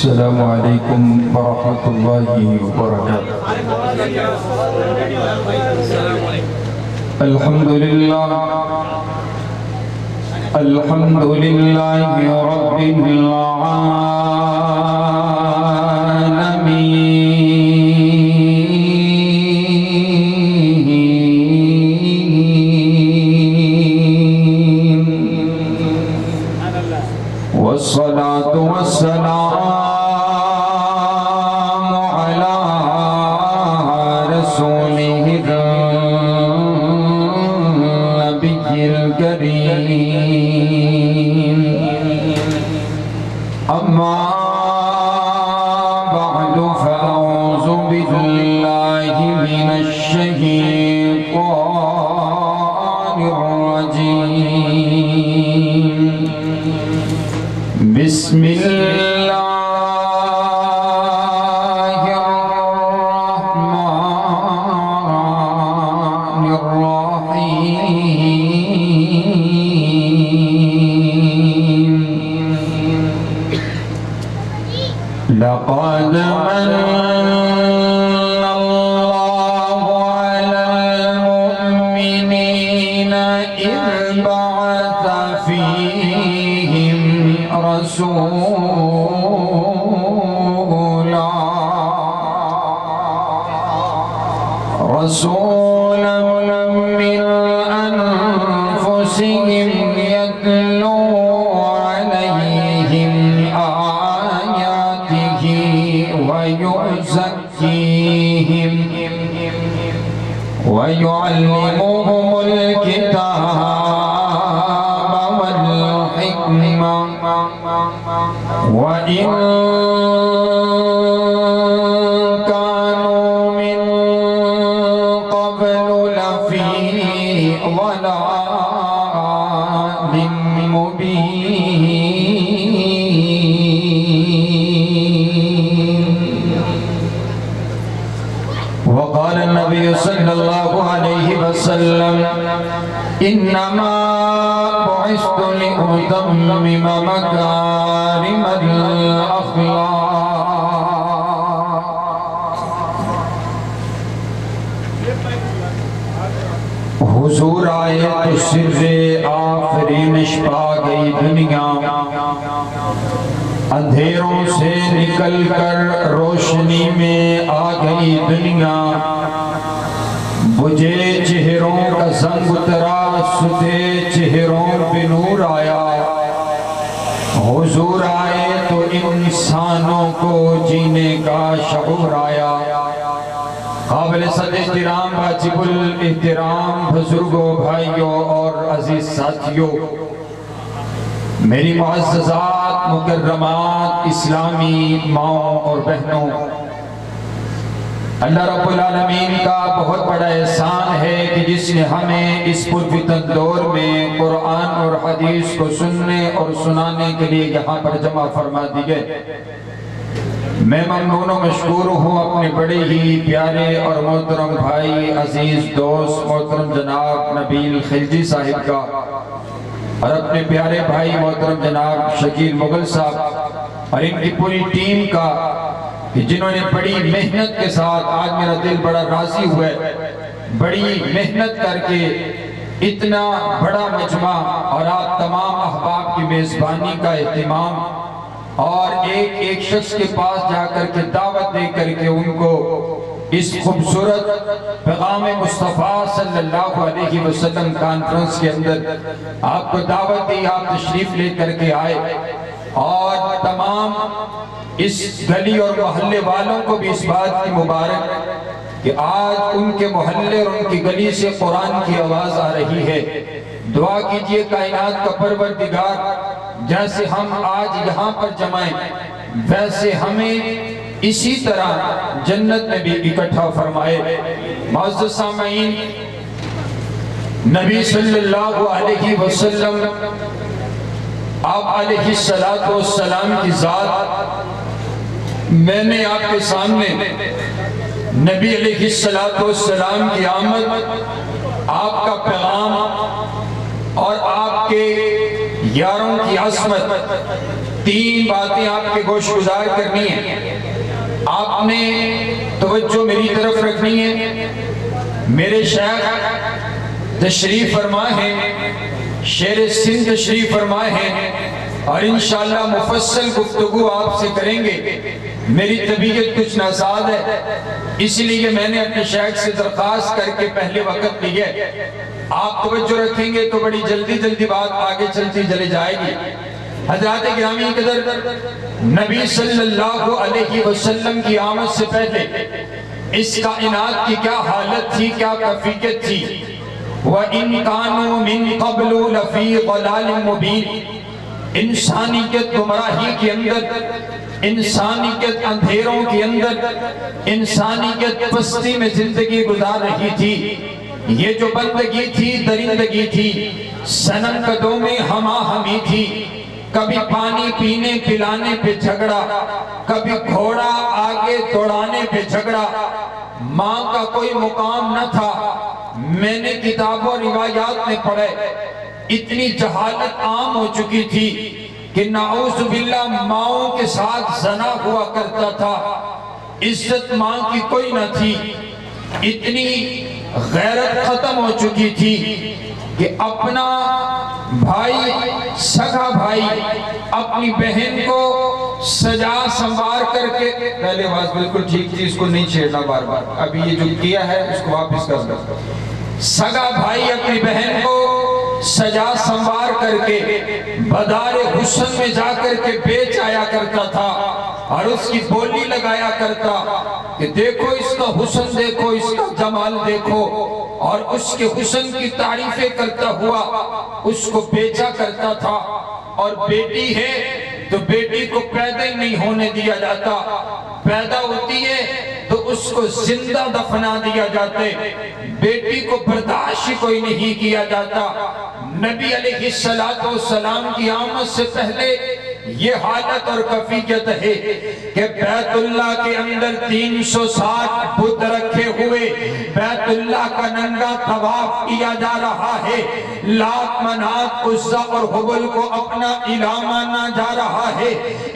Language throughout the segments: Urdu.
السلام علیکم ورحمۃ اللہ وبرکاتہ۔ الحمدللہ رب العالمین، والصلاة والسلام على رسوله النبي الكريم، أما بعد فأعوذ بالله من الشيطان الرجيم، بسم الله الرحمن الرحيم، لقد من الله على المؤمنين إذ بعث فيهم رسولا من أنفسهم يتلو عليهم آياته ويزكيهم ويعلمهم الكتاب والحكمة وإن كانوا من قبل لفي ضلال مبين. وقال النبي صلى الله عليه وسلم: إنما بعثت لأتمم مكارم الأخلاق. حضور آئے تو سر آفرینش پا گئی دنیا، اندھیروں سے نکل کر روشنی میں آ گئی دنیا، بجھے چہروں کا زنگ اترا، سدھے چہروں پہ نور آیا. حضور آئے تو انسانوں کو جینے کا شعور آیا. قابل صد احترام واجب الاحترام بزرگوں، بھائیوں اور عزیز ساتھیوں، میری معززات، مکرمات اسلامی ماؤں اور بہنوں، اللہ رب العالمین کا بہت بڑا احسان ہے کہ جس نے ہمیں اس پرفتن دور میں قرآن اور حدیث کو سننے اور سنانے کے لیے یہاں پر جمع فرما دیے. میں ممنون و مشکور ہوں اپنے بڑے ہی پیارے اور محترم بھائی، عزیز دوست محترم جناب نبیل خلجی صاحب کا، اور اپنے پیارے بھائی محترم جناب شکیل مغل صاحب اور ان کی پوری ٹیم کا، جنہوں نے بڑی محنت کے ساتھ، آج میرا دل بڑا راضی ہوا ہے، بڑی محنت کر کے اتنا بڑا مجمع اور آپ تمام احباب کی میزبانی کا اہتمام، اور ایک ایک شخص کے پاس جا کر کے دعوت دے کر کے ان کو اس خوبصورت پیغام مصطفیٰ صلی اللہ علیہ وسلم کانفرنس کے اندر آپ کو دعوت دی، آپ تشریف لے کر کے آئے، اور تمام اس گلی اور محلے والوں کو بھی اس بات کی مبارک کہ آج ان کے محلے اور ان کی گلی سے قرآن کی آواز آ رہی ہے. دعا کیجئے کائنات کا پروردگار جیسے ہم آج یہاں پر جمائیں، ویسے ہمیں اسی طرح جنت میں بھی اکٹھا فرمائے. معزز سامعین، نبی صلی اللہ علیہ وسلم آپ علیہ السلام کی ذات، میں نے آپ کے سامنے نبی علیہ السلام کی آمد، آپ کا پیغام اور آپ کے یاروں کی عظمت تین باتیں آپ کے گوش گزار کرنی ہیں، آپ نے توجہ میری طرف رکھنی ہے۔ میرے شیخ تشریف فرما ہے، شیر سندھ تشریف فرما ہے، اور انشاءاللہ مفصل گفتگو آپ سے کریں گے۔ میری طبیعت کچھ ناساز ہے، اس لیے میں نے اپنے شیخ سے درخواست کر کے پہلے وقت لی ہے۔ آپ توجہ رکھیں گے تو بڑی جلدی بات آگے چلتی چلی جائے گی۔ حضرات گرامی قدر، نبی صلی اللہ علیہ وسلم کی آمد سے پہلے اس کائنات کی کیا حالت تھی، کیا کیفیت تھی؟ وَإِن كَانُوا مِن قَبْلُ لَفِي ضَلَالٍ مُبِينٍ، انسانیت گمراہی کے اندر، انسانیت اندھیروں کے اندر، انسانیت پستی میں زندگی گزار رہی تھی۔ یہ جو بندگی تھی، درندگی تھی، صنم قدوں میں ہما ہمی تھی۔ کبھی پانی پینے پلانے پہ جھگڑا، کبھی گھوڑا آگے دوڑانے پہ جھگڑا، ماں کا کوئی مقام نہ تھا۔ میں نے کتابوں روایات میں پڑھے، اتنی جہالت عام ہو چکی تھی کہ نعوذ باللہ ماؤں کے ساتھ زنا ہوا کرتا تھا۔ عزت ماں کی کوئی نہ تھی، اتنی غیرت ختم ہو چکی تھی کہ اپنا بھائی، سگا بھائی، اپنی بہن کو سجا سنوار کر کے، پہلے آواز بالکل ٹھیک تھی، اس کو نہیں چھیڑنا بار بار، ابھی یہ جو کیا ہے اس کو واپس کر دو۔ سگا بھائی اپنی بہن کو سجا سنوار کر کے بدار حسن میں جا کر کے بیچ آیا کرتا تھا، اور اس کی بولی لگایا کرتا کہ دیکھو اس کا حسن، دیکھو اس کا جمال دیکھو، اور اس کے حسن کی تعریفیں کرتا ہوا اس کو بیچا کرتا تھا۔ اور بیٹی ہے تو بیٹی کو پیدا ہی نہیں ہونے دیا جاتا، پیدا ہوتی ہے تو اس کو زندہ دفنا دیا جاتے، بیٹی کو برداشت کوئی نہیں کیا جاتا۔ نبی علیہ السلام کی آمد سے پہلے یہ حالت اور کیفیت ہے کہ بیت اللہ کے اندر 360 بت رکھے ہوئے، بیت اللہ کا ننگا طواف کیا جا رہا ہے، لات منات عزا اور حبل کو اپنا الہ مانا جا رہا ہے۔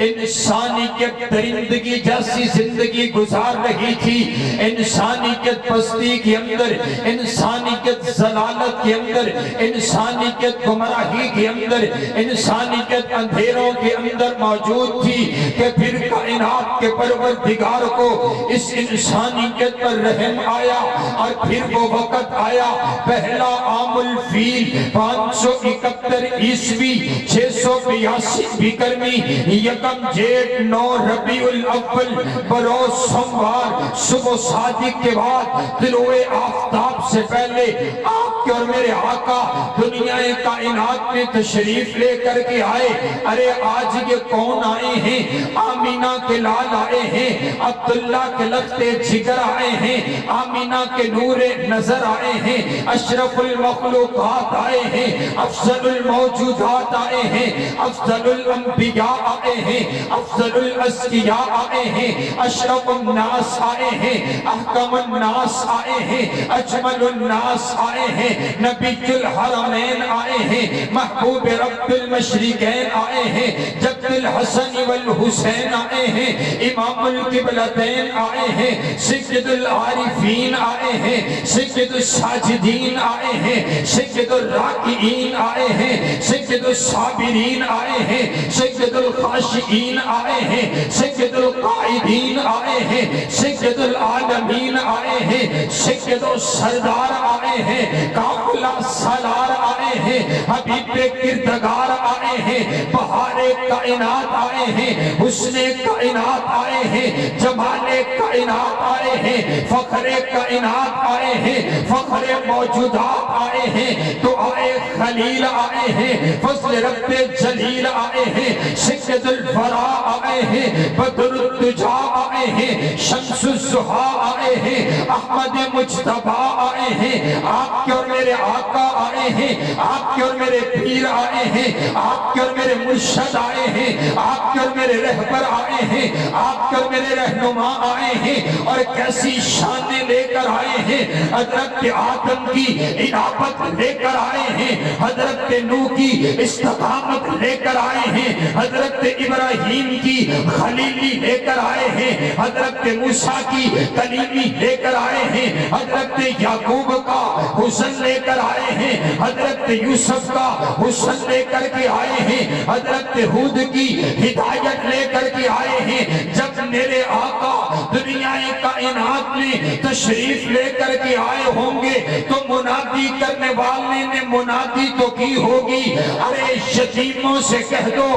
انسانیت درندگی جیسی زندگی گزار رہی تھی، انسانیت پستی کے اندر، انسانیت ضلالت کے اندر، انسانیت گمراہی کے اندر، انسانیت اندھیروں کے اندر موجود تھی، کہ پھر کائنات کے پروردگار کو اس انسانیت پر رحم آیا، اور پھر وہ وقت آیا، پہلا عام الفیل 571 عیسوی 682 بکرمی، یکم جیٹ 9 ربیع الاول بروز سوموار، صبح صادق کے بعد طلوع آفتاب سے پہلے آپ کے اور میرے آقا دنیا کائنات میں تشریف لے کر کے آئے۔ ارے آج یہ کون آئے ہیں؟ آمینہ کے لال آئے ہیں، عبداللہ کے لختے جگر آئے ہیں، آمینہ کے نور نظر آئے ہیں، اشرف المخلوقات آئے ہیں، افضل الموجودات آئے ہیں، افضل الانبیاء آئے ہیں، افضل الاسقیاء آئے ہیں، اشرف الناس آئے ہیں، احکم الناس آئے ہیں، اجمل الناس آئے ہیں، نبی الحرمین آئے ہیں، محبوب رب المشرقین آئے ہیں، جد الحسن والحسین آئے ہیں، امام القبلتین آئے ہیں، سید العارفین آئے ہیں، سید الساجدین آئے ہیں، سید الراکعین آئے ہیں، سید الصابرین آئے ہیں، سید الخاشعین آئے ہیں، سید القائدین آئے ہیں، سید العالمین آئے ہیں، سید السردار آئے ہیں، قافلہ سالار آئے ہیں، حبیب کردگار آئے ہیں، بہار کائنات آئے ہیں، حسن کائنات آئے ہیں، جمال کائنات آئے ہیں، فخر کائنات آئے ہیں، فخر موجودات آئے ہیں، دعائے خلیل آئے ہیں، فضل رب جلیل آئے ہیں، سید الورا آئے ہیں، بدر الدجا آئے ہیں، شمس الزحا آئے ہیں، احمد مجتبی آئے ہیں، آپ کے اور میرے میرے آقا آئے ہیں، آپ کے اور میرے پیر آئے ہیں، آپ کے اور میرے مرشد آئے ہیں، آپ کے اور میرے رہبر آئے ہیں، آپ کے اور میرے رہنما آئے ہیں، اور کیسی شانیں لے کر آئے ہیں۔ حضرت آدم کی انابت لے کر آئے ہیں، حضرت نوح کی استقامت لے کر آئے ہیں، حضرت ابراہیم کی خلیلی لے کر آئے ہیں، حضرت موسیٰ کی کلیمی لے کر آئے ہیں، حضرت یعقوب کا حسن لے کر آئے ہیں، حضرت یوسف کا حسن لے کر کے آئے ہیں، حضرت ہود کی ہدایت لے کر کے آئے ہیں۔ جب میرے آقا دنیا کائنات میں تشریف لے کر کے آئے ہوں گے تو منادی کرنے والے نے منادی تو کی ہوگی، ارے یتیموں سے کہہ دو،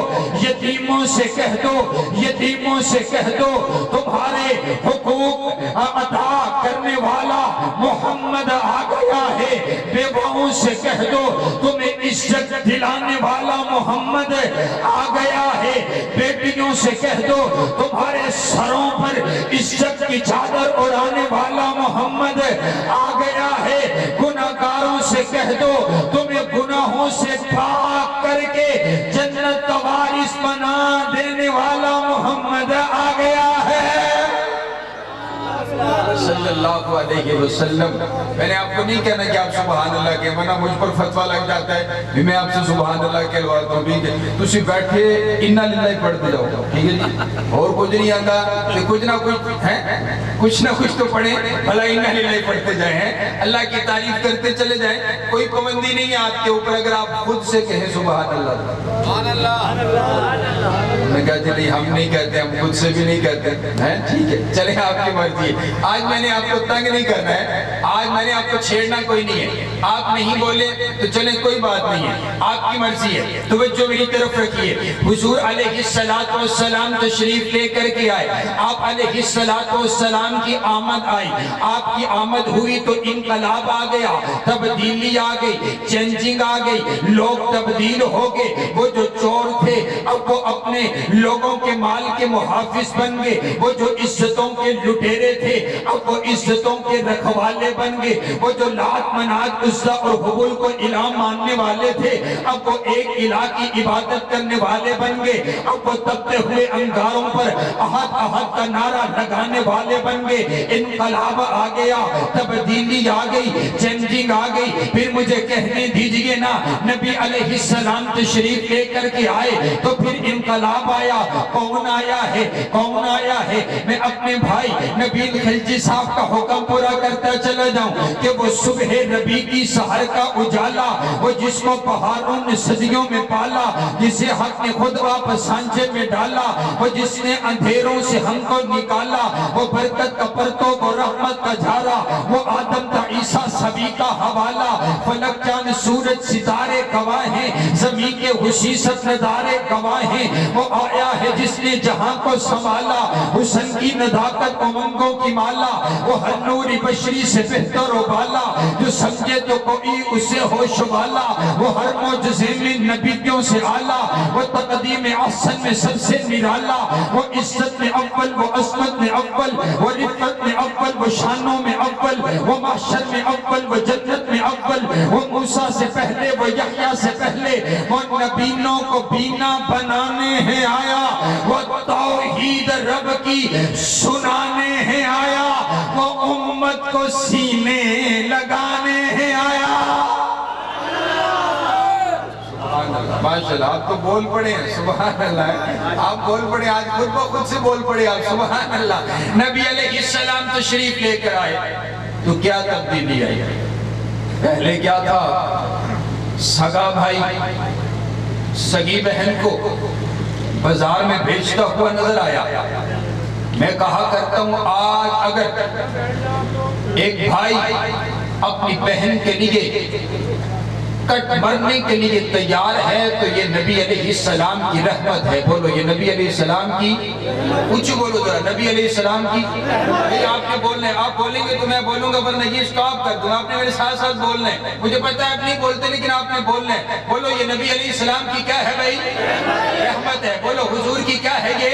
یتیموں سے کہہ دو، یتیموں سے کہہ دو تمہارے حقوق ادا کرنے والا محمد آ گیا ہے، بیواؤں سے کہہ دو تمہیں عزت دلانے والا محمد آ گیا ہے، بیٹیوں سے کہہ دو تمہارے سروں پر عزت کی چادر اڑانے والا محمد آ گیا ہے، گناہگاروں سے کہہ دو تمہیں گناہوں سے پاک کر کے جنت کا وارث بنا دینے والا محمد آ گیا ہے صلی اللہ علیہ وسلم۔ میں نے آپ کو نہیں کہنا کہ آپ سبحان اللہ کے، ورنہ مجھ پر فتوہ لگ جاتا ہے، میں آپ سے سبحان اللہ کہلواتا ہوں، ٹھیک ہے؟ تسی بیٹھے اِنَّا لِلَّهِ پڑھتے جاؤ، ٹھیک ہے جی؟ اور کچھ نہیں آتا کہ کچھ نہ کچھ تو پڑھیں، بھلا اِنَّا لِلَّهِ پڑھتے جائیں، اللہ کی تعریف کرتے چلے جائیں، کوئی پابندی نہیں ہے آپ کے اوپر اگر آپ خود سے کہیں سبحان اللہ۔ سبحان اللہ۔ میں کہتے نہیں، ہم نہیں کہتے، ہم خود سے بھی نہیں کہتے ہیں، ٹھیک ہے چلیں آپ کی مرضی ہے۔ آج میں نے آپ کو تنگ نہیں کرنا ہے، آج میں نے آپ کو چھیڑنا کوئی نہیں ہے، آپ نہیں بولے تو چلیں کوئی بات نہیں ہے، آپ کی مرضی ہے۔ توجہ میری طرف رکھیے، حضور علیہ السلام تشریف لے کر کے آئے، آپ علیہ السلام کی آمد آئی، آپ کی آمد ہوئی تو انقلاب آ گیا، تبدیلی آ گئی، چینجنگ آ گئی، لوگ تبدیل ہو گئے، وہ جو چور تھے اب وہ اپنے لوگوں کے مال کے محافظ بن گئے، وہ جو عزتوں کے لٹیرے تھے اب وہ عزتوں کے رکھوالے بن گئے، وہ جو لات منات عزہ اور حبل کو الہ ماننے والے تھے اب وہ ایک الہ کی عبادت کرنے والے بن گئے، اب وہ تپتے ہوئے انگاروں پر احد احد کا نعرہ لگانے والے بن گئے۔ انقلاب آ گیا، تبدیلی آ گئی، چینجنگ آ گئی۔ پھر مجھے کہنے دیجئے نا، نبی علیہ السلام تشریف لے کر کے آئے تو پھر انقلاب آیا۔ کون آیا ہے؟ کون آیا ہے؟ میں اپنے بھائی نبیل خلجی صاحب کا حکم پورا کرتا چلا جاؤں کہ وہ صبح نبی کی سحر کا اجالا، وہ جس کو بہاروں نے صدیوں میں پالا، جسے حق نے خود آپ سانچے میں ڈالا، وہ جس نے اندھیروں سے ہم کو نکالا، وہ برکت کا پرتو کو رحمت کا جھارا، وہ آدم تا عیسیٰ سبھی کا حوالہ، فلک چاند سورج ستارے گواہ ہیں، زمین کے خصیصت ندارے گواہ ہیں، وہ آیا ہے جس نے جہاں کو سنبھالا، حسن کی نداکت امنگوں کی مالا، وہ ہر نوری بشری سے بہتر و بالا، جو سمجھے تو کوئی اسے ہوش والا، وہ ہر معجزے میں نبیوں سے آلہ، وہ تقدیم احسن میں سب سے نرالا، وہ عزت میں اول، وہ عظمت میں اول، وہ رفت میں اول، وہ شانوں میں اول، وہ محشر میں اول، وہ جنت میں اول، وہ موسیٰ سے پہلے، وہ یحییٰ سے پہلے، وہ نبیوں کو بینا بنانے ہیں آیا، وہ توحید رب کی سنانے ہیں آیا، وہ امت کو سینے لگانے ہیں آیا۔ ماشاءاللہ، آپ تو بول پڑے ہیں، سبحان اللہ، آپ بول پڑے، آج خود بخود سے بول پڑے آپ، سبحان اللہ۔ نبی علیہ السلام تشریف لے کر آئے تو کیا تبدیلی آئی؟ پہلے کیا تھا؟ سگا بھائی سگی بہن کو بازار میں بیچتا ہوا نظر آیا۔ میں کہا کرتا ہوں آج اگر ایک بھائی اپنی بہن کے لیے کٹ مرنے کے لیے تیار ہے تو یہ نبی علیہ السلام کی رحمت ہے۔ بولو یہ نبی علیہ السلام کی، کچھ بولو ذرا، نبی علیہ السلام کی۔ آپ کے بولنے، آپ بولیں گے تو میں بولوں گا، ورنہ یہ سٹاپ کر دوں۔ آپ نے میرے ساتھ ساتھ بولنا ہے، مجھے پتہ ہے آپ نہیں بولتے لیکن آپ نے بولنا ہے۔ بولو یہ نبی علیہ السلام کی کیا ہے بھائی؟ رحمت ہے۔ بولو حضور کی کیا ہے؟ یہ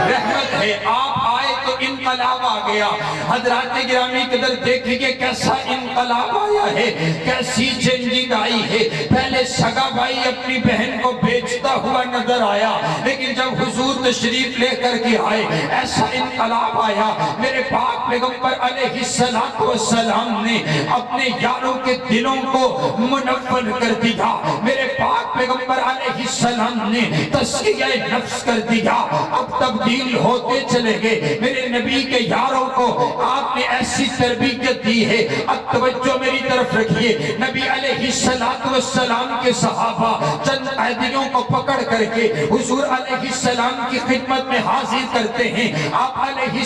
رحمت ہے۔ آپ آئے تو انقلاب آ گیا۔ حضرات گرامی قدر دیکھیے کیسا انقلاب آیا ہے، کیسی چینجنگ آئی ہے۔ پہلے سگا بھائی اپنی بہن کو بیچتا ہوا نظر آیا، لیکن جب حضور تشریف لے کر کے آئے ایسا انقلاب آیا۔ میرے پاک پیغمبر علیہ السلام نے اپنے یاروں کے دلوں کو منور کر دیا۔ میرے پاک پیغمبر علیہ السلام نے تزکیہ نفس کر دیا۔ اب تبدیل ہوتے چلے گئے۔ میرے نبی کے یاروں کو آپ نے ایسی تربیت دی ہے۔ اب توجہ میری طرف رکھیے، نبی علیہ السلام کے صحابہ چند قیدیوں کو پکڑ کر کے حضور علیہ السلام کی خدمت میں حاضر کرتے ہیں۔ آپ علیہ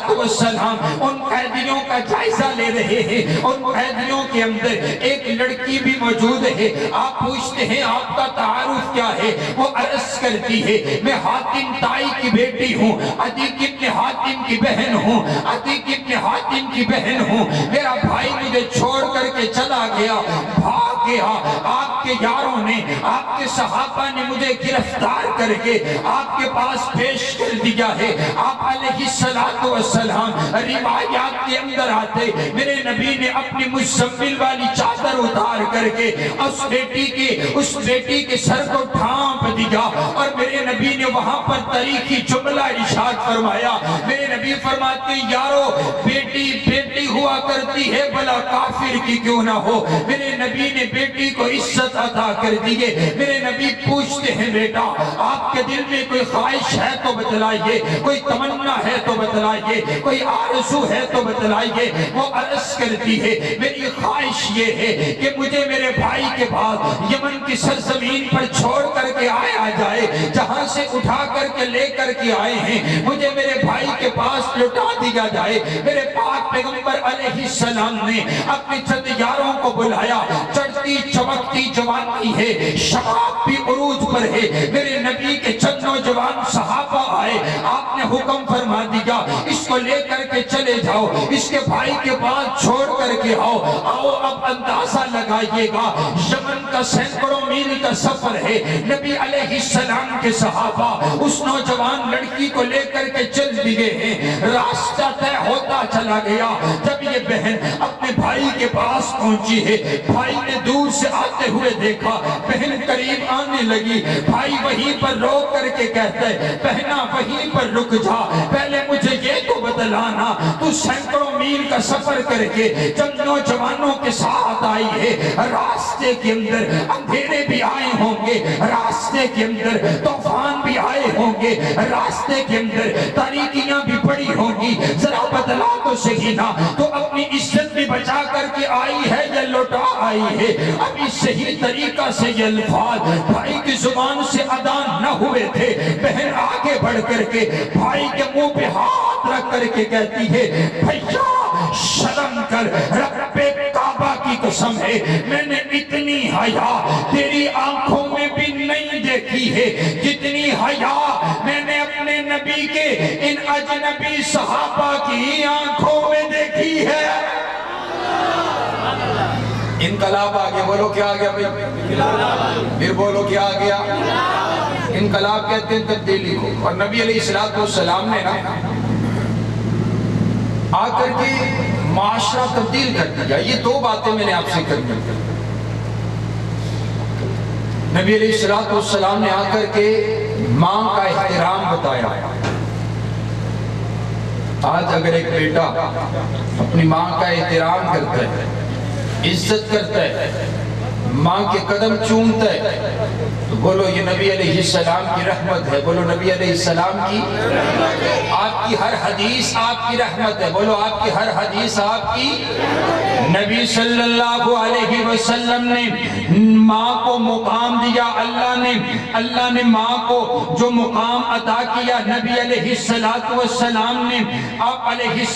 السلام ان قیدیوں کا جائزہ لے رہے ہیں۔ ان قیدیوں کے اندر ایک لڑکی بھی موجود ہے۔ آپ پوچھتے ہیں آپ کا تعارف کیا ہے؟ وہ عرض کرتی ہے میں حاتم تائی کی بیٹی ہوں، عتیق ابن حاتم کی بہن ہوں، عتیق ابن حاتم کی بہن ہوں۔ میرا بھائی مجھے چھوڑ کر کے چلا گیا، بھاگ گیا۔ آپ کے یاروں نے، آپ کے صحابہ نے مجھے گرفتار کر کے آپ کے پاس پیش کر دیا ہے۔ آپ علیہ السلام روایات کے اندر آتے میرے نبی نے اپنی مزمل والی چادر اتار کر کے اس بیٹی کے سر کو ڈھانپ دیا، اور میرے نبی نے وہاں پر تاریخی جملہ ارشاد فرمایا۔ میرے نبی فرماتے ہیں یارو بیٹی بیٹی ہوا کرتی ہے بھلا کافر کی کیوں نہ ہو۔ میرے نبی نے بیٹی کو عزت عطا کر دیے۔ میرے نبی پوچھتے ہیں بیٹا آپ کے دل میں کوئی خواہش ہے تو بتلائیے، کوئی تمنا ہے تو بتلائیے، کوئی آرزو ہے تو بتلائیے۔ وہ عرض کرتی ہے میری خواہش یہ ہے کہ مجھے میرے بھائی کے بعد یمن کی سرزمین پر چھوڑ کر کے آیا جائے، جہاں سے اٹھا کر کے لے کر کے آئے ہیں مجھے میرے بھائی کے پاس لٹا دیا جائے۔ میرے پاک پیغمبر علیہ السلام نے اپنے چند یاروں کو بلایا۔ چڑھتی چمکتی جوانی ہے، شباب بھی عروج پر ہے۔ میرے نبی کے چند نوجوان صحابہ آئے، آپ نے حکم فرما دیا اس کو لے کر کے چلے جاؤ، اس کے بھائی کے پاس چھوڑ کر کے آؤ۔ آؤ اب اندازہ لگائیے گا یمن کا سینکڑوں میل کا سفر ہے۔ نبی علیہ السلام کے صحابہ اس نوجوان لڑکی کو لے کر کے چل دیے ہیں۔ راستہ طے ہوتا چلا گیا۔ جب یہ بہن اپنے بھائی کے پاس پہنچی ہے، بھائی نے دور سے آتے ہوئے دیکھا، بہن قریب آنے لگی، بھائی وہیں پر روک کر کے کہتا ہے بہنا وہیں پر رک جا، پہلے مجھے یہ تو بتلانا تو سینکڑوں میل کا سفر کر کے چند نوجوانوں کے ساتھ آئی ہے۔ راستے کے اندر اندھیرے بھی آئے ہوں گے، راستے کے اندر طوفان بھی آئے ہوں گے، راستے کے اندر تاریکیاں بھی پڑی ہوں گی، ذرا بتلا تو صحیح نا تو اپنی عزت بھی بچا کر کے آئی ہے یا لوٹا آئی ہے؟ ابھی صحیح طریقہ سے یہ الفاظ بھائی کی زبان سے ادا نہ ہوئے تھے۔ بہن آگے بڑھ کر کے بھائی کے منہ پہ ہاتھ رکھ کر کے کہتی ہے بھیا شرم کر، رب کعبہ کی قسم ہے میں نے اتنی حیا تیری آنکھوں میں بھی نہیں دیکھی ہے جتنی حیا میں نے اپنے نبی کے ان اجنبی صحابہ کی آنکھوں میں دیکھی ہے۔ انقلاب آگیا، بولو کیا آگیا بھئی؟ پھر بولو کیا آگیا؟ انقلاب کہتے ہیں تبدیلی کو۔ اور نبی علیہ السلام نے نا آ کر کے معاشرہ تبدیل کر دیا۔ یہ دو باتیں میں نے آپ سے کر دی۔ نبی علیہ السلام نے آ کر کے ماں کا احترام بتایا۔ آج اگر ایک بیٹا اپنی ماں کا احترام کرتا ہے، عزت کرتا ہے، ماں کے قدم چومتا ہے، تو بولو یہ نبی علیہ السلام کی رحمت ہے۔ بولو نبی علیہ السلام کی آپ کی ہر حدیث آپ کی رحمت ہے۔ بولو آپ کی ہر حدیث آپ کی۔ نبی صلی اللہ علیہ وسلم نے ماں کو مقام دیا، اللہ نے ماں کو جو مقام عطا کیا، نبی علیہ السلام نے آپ علیہ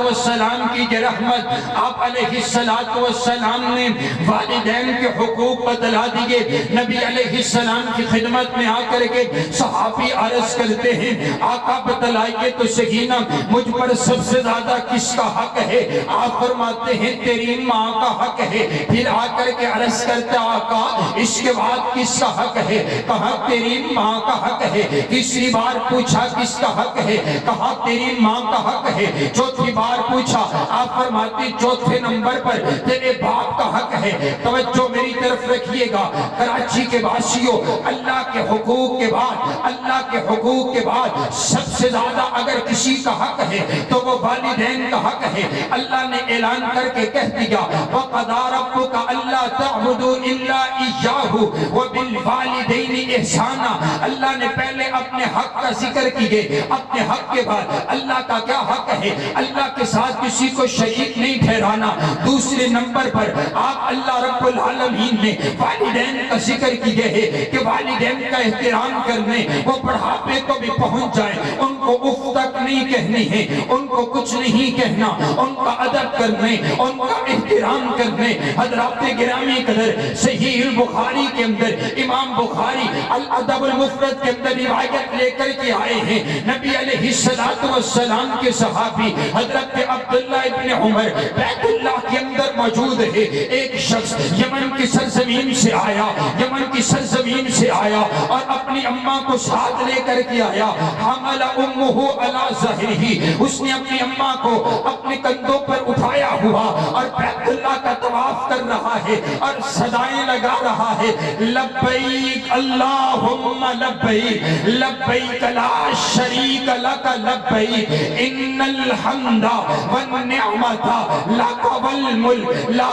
السلام کی یہ رحمت، آپ علیہ السلام نے والدین کے حقوق بتلا دیے۔ نبی علیہ علیہ السلام کی خدمت میں آ کر کے صحابی عرض کرتے ہیں آقا بتلائیے تو صحیح نا مجھ پر سب سے زیادہ کس کا حق ہے؟ آپ فرماتے ہیں تیری ماں کا حق ہے۔ پھر آ کر کے عرض کرتا آقا اس کے بعد کس کا حق ہے؟ کہا تیری ماں کا حق ہے۔ تیسری بار پوچھا کس کا حق ہے؟ کہا تیری ماں کا حق ہے۔ چوتھی بار پوچھا، آپ فرماتے چوتھے نمبر پر تیرے باپ کا حق ہے۔ توجہ میری طرف رکھیے گا کراچی کے واسیوں، اللہ کے حقوق کے بعد سب سے زیادہ اگر کسی کا حق ہے تو وہ والدین کا حق ہے۔ اللہ نے اعلان کر کے کہہ دیا وَقَضَىٰ رَبُّكَ أَلَّا تَعْبُدُوا إِلَّا إِيَّاهُ وَبِالْوَالِدَيْنِ إِحْسَانًا۔ اللہ نے پہلے اپنے حق کا ذکر کیے، اپنے حق کے بعد اللہ کا کیا حق ہے؟ اللہ کے ساتھ کسی کو شریک نہیں ٹھہرانا۔ دوسرے نمبر پر آپ اللہ رب العالمین نے والدین کا ذکر کیے ہے کہ والدین کا احترام کرنے، وہ بڑھاپے کو بھی پہنچ جائے ان کو اف تک نہیں کہنی ہے، ان کو کچھ نہیں کہنا، ان کا ادب کرنے، ان کا احترام کرنے۔ حضرات گرامی قدر صحیح البخاری کے اندر امام بخاری الادب المفرد کے اندر روایت لے کر کے آئے ہیں، نبی علیہ السلام کے صحابی حضرت عبداللہ ابن عمر بیت اللہ کے اندر موجود ہے۔ ایک شخص یمن کی سرزمین سے آیا اور اپنی اماں کو ساتھ لے کر کے آیا۔ حمل امہ علی ظہرہ، اس نے اپنی اماں کو اپنے کندھوں پر اٹھایا ہوا اور بیت اللہ کا طواف کر رہا ہے اور صدائیں لگا رہا ہے لبیک اللہم لبیک لبیک لا شریک لک لبیک ان الحمد والنعمت لک والملک لا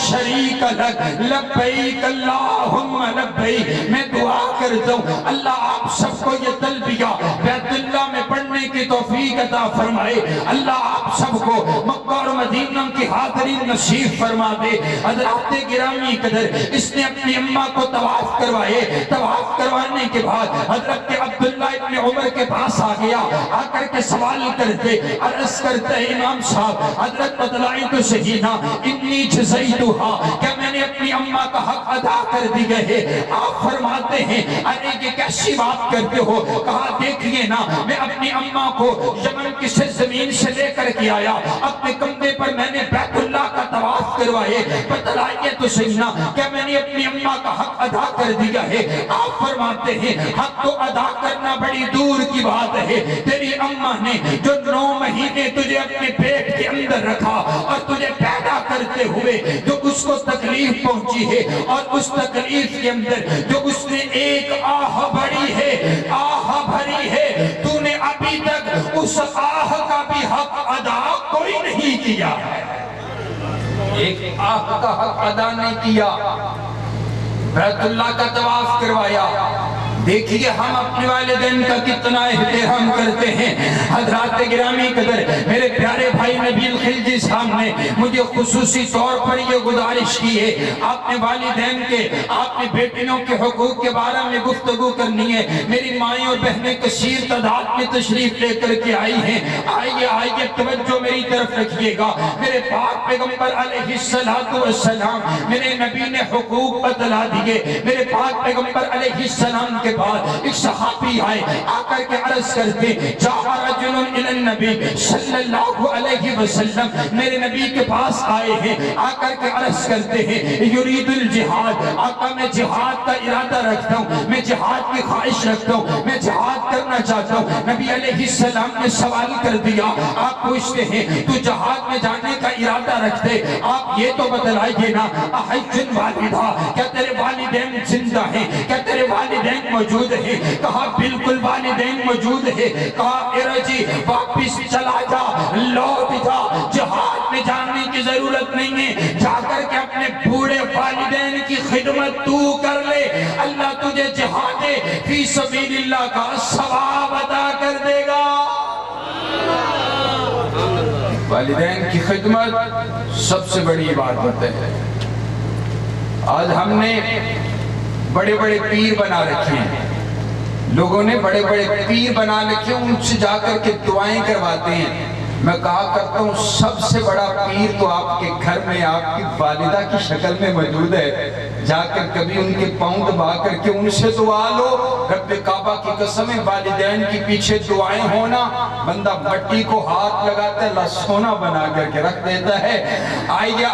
شریک لک لبیک اللہم لبیک۔ میں دعا کرتا ہوں اللہ آپ سب کو یہ تلبیہ بیت اللہ میں پڑھنے کی توفیق عطا فرمائے، اللہ آپ سب کو مکہ اور مدینہ کی حاضری نصیب فرما دے۔ حضرات گرامی قدر اس نے اپنی اماں کو طواف کروائے، طواف کروانے کے بعد حضرت عبداللہ ابن عمر کے پاس آ گیا، آ کر کے سوال کرتے عرض کرتے امام صاحب حضرت بتلائیں تو صحیح نا انی جزیتہا، کیا میں نے اپنی اماں کا حق ادا کر دیا ہے؟ آپ فرماتے ہیں ارے یہ کیسی بات کرتے ہو؟ کہا دیکھئے نا میں اپنی اماں کو یمن کی سرزمین سے لے کر کے آیا، اپنے کندھے پر میں نے بیت اللہ کا طواف کروائے، بتلائیے تو صحیح نا کیا میں نے اپنی اماں کا حق ادا کر دیا ہے؟ آپ فرماتے ہیں حق تو ادا کرنا بڑی دور کی بات ہے، تیری اماں نے جو 9 مہینے تجھے اپنے پیٹ کے اندر رکھا اور تجھے پیدا کرتے ہوئے جو اس کو تکلیف پہنچی ہے اور اس تکلیف کے اندر جو اس نے ایک آہ بھری ہے تو نے ابھی تک اس آہ کا بھی حق ادا کوئی نہیں کیا، ایک آہ کا حق ادا نہیں کیا، بیت اللہ کا طواف کروایا۔ دیکھیے ہم اپنے والدین کا کتنا احترام کرتے ہیں۔ حضرات گرامی قدر میرے پیارے بھائی نبیل خلجی صاحب نے مجھے خصوصی طور پر یہ گزارش کی ہے آپ نے والدین کے، آپ نے بیٹیوں کے حقوق کے بارے میں گفتگو کرنی ہے۔ میری مائیں اور بہنیں کثیر تعداد میں تشریف لے کر کے آئی ہیں، آئیے توجہ میری طرف رکھیے گا۔ میرے پاک پیغمبر علیہ السلام میرے نبی نے حقوق بتلا دیے۔ میرے پاک پیغمبر علیہ السلام کے بعد ایک صحابی آئے، آ کر کے عرض کرتے جاء رجل الی النبی صلی اللہ علیہ وسلم، میرے نبی کے پاس آئے ہیں، آ کر کے عرض کرتے ہیں یرید الجہاد، آقا میں جہاد کا ارادہ رکھتا ہوں، میں جہاد کی خواہش رکھتا ہوں، میں جہاد کرنا چاہتا ہوں۔ نبی علیہ السلام نے سوال کر دیا، آپ پوچھتے ہیں تو جہاد میں جانے کا ارادہ رکھتے، آپ یہ تو بتلائیے نا احج والدہ، کیا تیرے والدین زندہ ہیں؟ کیا تیرے والدین موجود ہے؟ کہا بالکل والدین موجود ہے۔ کہا ارجی واپس چلا جا، لوٹ جا، جہاد میں جانے کی ضرورت نہیں ہے، جا کر کے اپنے بوڑھے والدین کی خدمت تو کر لے، اللہ تجھے جہاد فی سبیل اللہ کا ثواب عطا کر دے گا۔ والدین کی خدمت سب سے بڑی عبادت ہے۔ آج ہم نے بڑے بڑے پیر بنا رکھے ہیں، لوگوں نے بڑے بڑے پیر بنا رکھے ہیں، ان سے جا کر کے دعائیں کرواتے ہیں۔ میں کہا کرتا ہوں سب سے بڑا پیر تو آپ کے گھر میں آپ کی والدہ کی شکل میں موجود ہے۔ جا کر کبھی ان کے پاؤں دبا کر کے ان سے دعا لو. رب کعبہ کی قسم ہے والدین کی پیچھے دعائیں ہونا, بندہ مٹی کو ہاتھ لگاتا ہے اللہ سونا بنا کر کے رکھ دیتا ہے. آئیے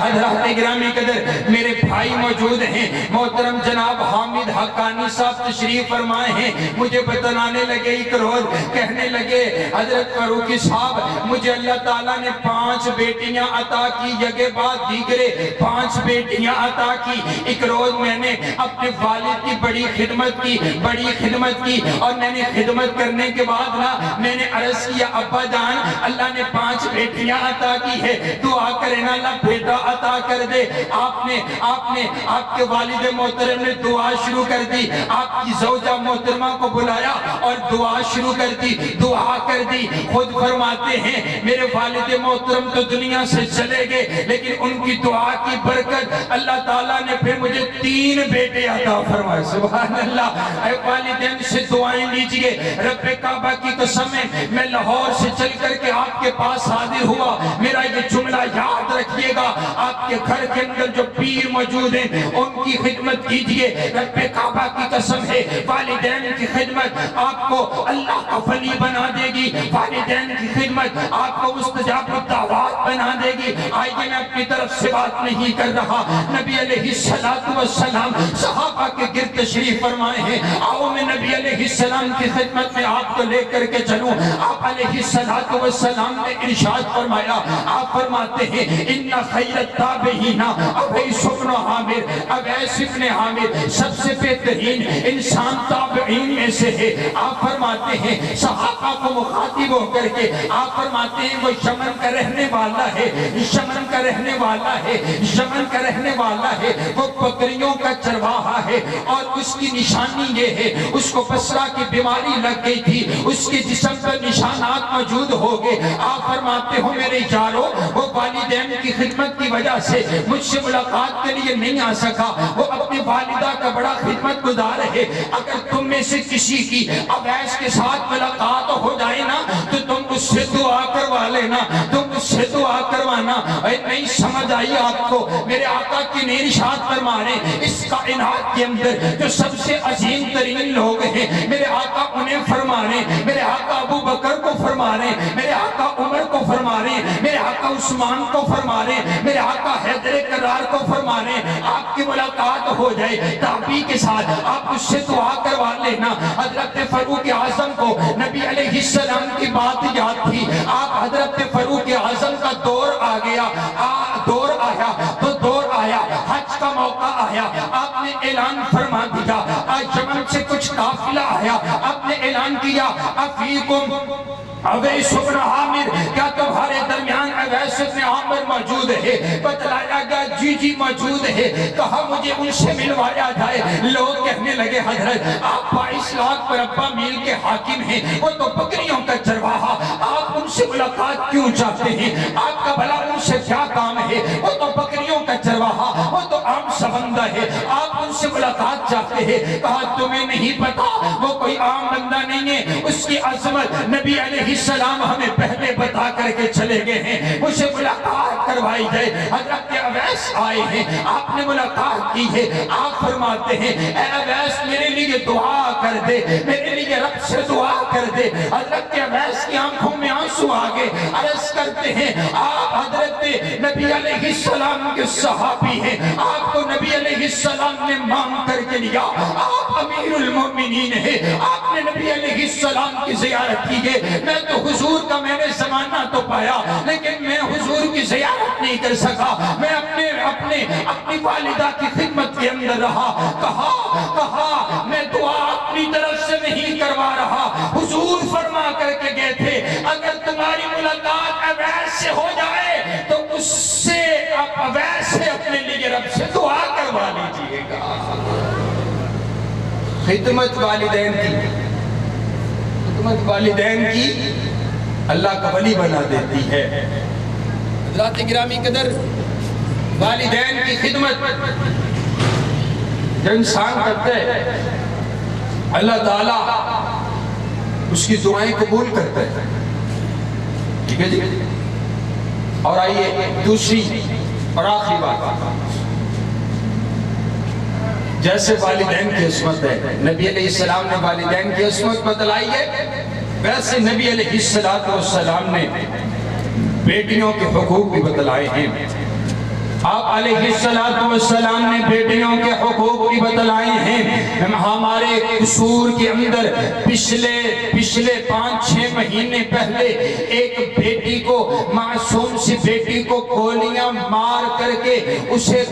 حضرات گرامی قدر, میرے بھائی موجود ہیں. محترم جناب حامد حقانی صاحب تشریف فرمائے ہیں. مجھے بتلانے لگے ایک روز, کہنے لگے حضرت فاروقی صاحب مجھے اللہ تعالیٰ نے 5 بیٹیاں عطا کی, یگے بعد دیگرے 5 بیٹیاں عطا کی. ایک روز میں نے اپنے والد کی بڑی خدمت کی اور میں نے خدمت کرنے کے بعد نا میں نے عرض کیا ابا جان اللہ نے 5 بیٹیاں عطا کی ہے, دعا کرے نا اللہ بیٹا عطا کر دے. آپ کے والد محترم نے دعا شروع کر دی, آپ کی زوجہ محترمہ کو بلایا اور دعا شروع کر دی. خود فرماتے ہیں میرے والد محترم تو دنیا سے چلے گئے, لیکن ان کی دعا کی برکت اللہ تعالیٰ نے پھر مجھے 3 بیٹے عطا فرمائے. سبحان اللہ. اے والدین سے دعائیں لیجئے. رب کعبہ کی قسم ہے میں لاہور سے چل کر کے آپ کے پاس حاضر ہوا. میرا یہ جملہ یاد رکھیے گا, آپ کے گھر کے اندر جو پیر موجود ہیں ان کی خدمت کیجئے. رب کعبہ کی قسم ہے والدین کی خدمت آپ کو اللہ کا ولی بنا دے گی. والدین کی خدمت آپ کو مستجاب الدعوات بنا دے گی. آئیے میں اپنی طرف سے بات نہیں کر رہا. نبی علیہ السلام صحابہ کے گرد تشریف فرمائے ہیں. آؤ میں نبی علیہ السلام کی خدمت میں آپ کو لے کر کے چلوں. آپ علیہ السلام نے ارشاد فرمایا, آپ فرماتے ہیں ان خیر التابعین اویس بن عامر. اویس بن عامر سب سے بہترین انسان تابعین میں سے ہے. آپ فرماتے ہیں صحابہ کو مخاطب ہو کر کے آپ فرماتے ہیں وہ یمن کا رہنے والا ہے, وہ بکریوں کا چرواہا ہے اور اس کی نشانی یہ ہے اس کو بصرہ کی بیماری لگ گئی تھی, اس کے جسم پر نشانات موجود ہو گئے. آپ فرماتے ہو میرے یارو وہ والدین کی خدمت کی وجہ سے مجھ سے ملاقات کے لیے نہیں آ سکا, وہ اپنی والدہ کا بڑا خدمت گزار ہے. اگر تم میں سے کسی کی اویس کے ساتھ ملاقات ہو جائے نا تو تم اس سے دعا کروا لینا, دعا کروانا. نہیں سمجھ آئی آپ کو, میرے آقا کی نیر ارشاد فرما رہے اس کائنات کے اندر جو سب سے عظیم ترین لوگ ہیں میرے آقا انہیں فرما رہے, میرے آقا ابو بکر کو فرما رہے, میرے آقا عمر کو فرما رہے, میرے آقا عثمان کو فرما رہے, میرے آقا حیدر کرار کو فرما رہے. آپ کی ملاقات ہو جائے تابعی کے ساتھ, آپ اس سے دعا کروا لینا. حضرت فاروق اعظم کو نبی علیہ السلام کی بات یاد تھی. آپ حضرت فاروق اعظم کا دور آیا, حج کا موقع آیا, آپ نے اعلان فرما دیا. آج یمن سے کچھ قافلہ آیا, آپ نے اعلان کیا افیکم اویس بن عامر, کیا تمہارے درمیان اویس بن عامر موجود ہے؟ بتلایا گیا جی موجود ہے. کہا مجھے ان سے ملوایا جائے. لوگ کہنے لگے حضرت آپ 22 لاکھ مربع میل کے حاکم ہیں, وہ تو بکریوں کا چرواہا, آپ ان سے ملاقات کیوں چاہتے ہیں؟ آپ کا بھلا ان سے کیا کام ہے؟ وہ تو بکریوں کا چرواہا, وہ تو عام سا بندہ ہے, آپ ان سے ملاقات چاہتے ہیں. کہا تمہیں نہیں پتا وہ کوئی عام بندہ نہیں ہے, اس کی عظمت نبی علیہ السلام ہمیں پہلے بتا کر کے چلے گئے ہیں, مجھے ملاقات کروائی جائے. حضرت اویس آئے ہیں, آپ نے ملاقات کی ہے. آپ فرماتے ہیں اے اویس میرے لیے دعا کر دے, میرے لیے رب سے دعا کر دے. حضرت اویس کی آنکھوں میں آنسو آگے. عرض کرتے ہیں آپ حضرت نبی علیہ السلام کے صحابی ہیں, آپ کو نبی علیہ السلام نے مانگ کر کے لیا, آپ امیر المومنین ہیں, آپ نے نبی علیہ السلام کی زیارت کی ہے. میں تو حضور کا میں نے زمانہ تو پایا لیکن میں حضور کی زیارت نہیں کر سکا. میں اپنی والدہ کی خدمت کے اندر رہا. کہا میں دعا اپنی طرف سے نہیں کروا رہا, حضور فرما کر کے گئے تھے اگر تمہاری ملاقات اویس سے ہو جائے تو اس سے آپ اویس سے اپنے لیے رب سے دعا کروا لیجئے گا. خدمت والدین کی اللہ کا ولی بنا دیتی ہے. حضرات گرامی قدر, والدین کی خدمت جو انسان کرتا ہے اللہ تعالیٰ اس کی دعائیں قبول کرتا ہے. ٹھیک ہے جی. اور آئیے دوسری اور آخری بات, جیسے والدین کی عصمت ہے، نبی علیہ السلام نے والدین کی عصمت بتلائی ہے، ویسے نبی علیہ السلام نے بیٹیوں کے حقوق بھی بتلائے ہیں۔ آپ علیہ السلام نے بیٹیوں کے حقوق بھی بتلائے ہیں۔ ہمارے قصور کے اندر پچھلے 5-6 مہینے پہلے ایک بیٹی کو، معصوم سی بیٹی کو گولیاں مار کر کے اسے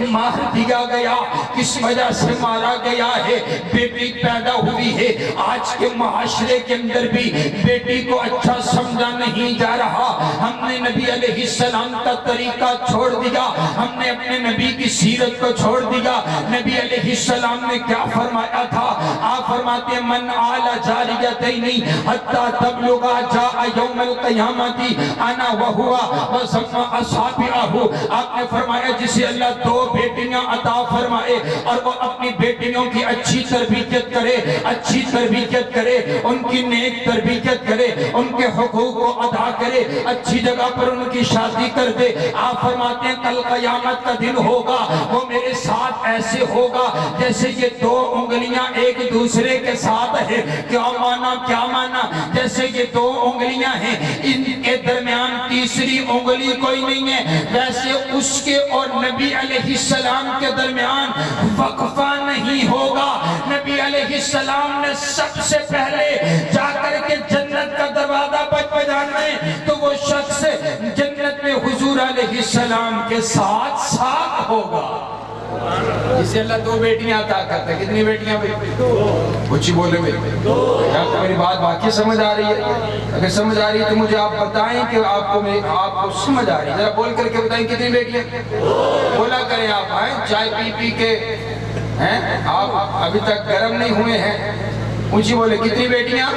مار دیا گیا۔ کس وجہ سے مارا گیا ہے؟ بیٹی پیدا ہوئی ہے۔ آج کے معاشرے کے اندر بھی بیٹی کو اچھا سمجھا نہیں جا رہا۔ ہم نے نبی علیہ السلام کا طریقہ چھوڑ دیا، ہم نے اپنے نبی کی سیرت کو چھوڑ دیا۔ نبی علیہ السلام نے کیا فرمایا تھا؟ آپ فرماتے ہیں من آل جاریتین حتی تبلغا جاء یوم القیامت انا وہوا وسمع اصابعہ۔ آپ نے فرمایا جسے اللہ 2 بیٹیاں عطا فرمائے اور وہ اپنی بیٹیوں کی اچھی تربیت کرے، ان کی نیک تربیت کرے، ان کے حقوق کو ادا کرے، اچھی جگہ پر ان کی شادی کر دے۔ آپ فرماتے ہیں کل قیامت کا دن ہوگا، وہ میرے ساتھ ایسے ہوگا جیسے یہ 2 انگلیاں ایک دوسرے کے ساتھ ہیں۔ کیا مانا؟ جیسے یہ 2 انگلیاں ہیں، ان کے درمیان تیسری انگلی کوئی نہیں ہے، ویسے اس کے اور نبی علیہ السلام کے درمیان وقفہ نہیں ہوگا۔ نبی علیہ السلام نے سب سے پہلے جا کر کے جنت کا دروازہ بجانا ہے تو وہ شخص جنت میں حضور علیہ السلام کے ساتھ ہوگا، جسے اللہ 2 بیٹیاں عطا کرتا ہے۔ کتنی بیٹیاں بھائی؟ 2۔ کچھ ہی بولے بھائی؟ کیا میری بات واقعی سمجھ آ رہی ہے؟ اگر سمجھ آ رہی ہے تو مجھے آپ بتائیں کہ آپ کو سمجھ آ رہی ہے، ذرا بول کر کے بتائیں کتنی بیٹیاں؟ بولا کریں آپ، چائے پی کے آپ ابھی تک گرم نہیں ہوئے ہیں، اونچی بولے کتنی بیٹیاں؟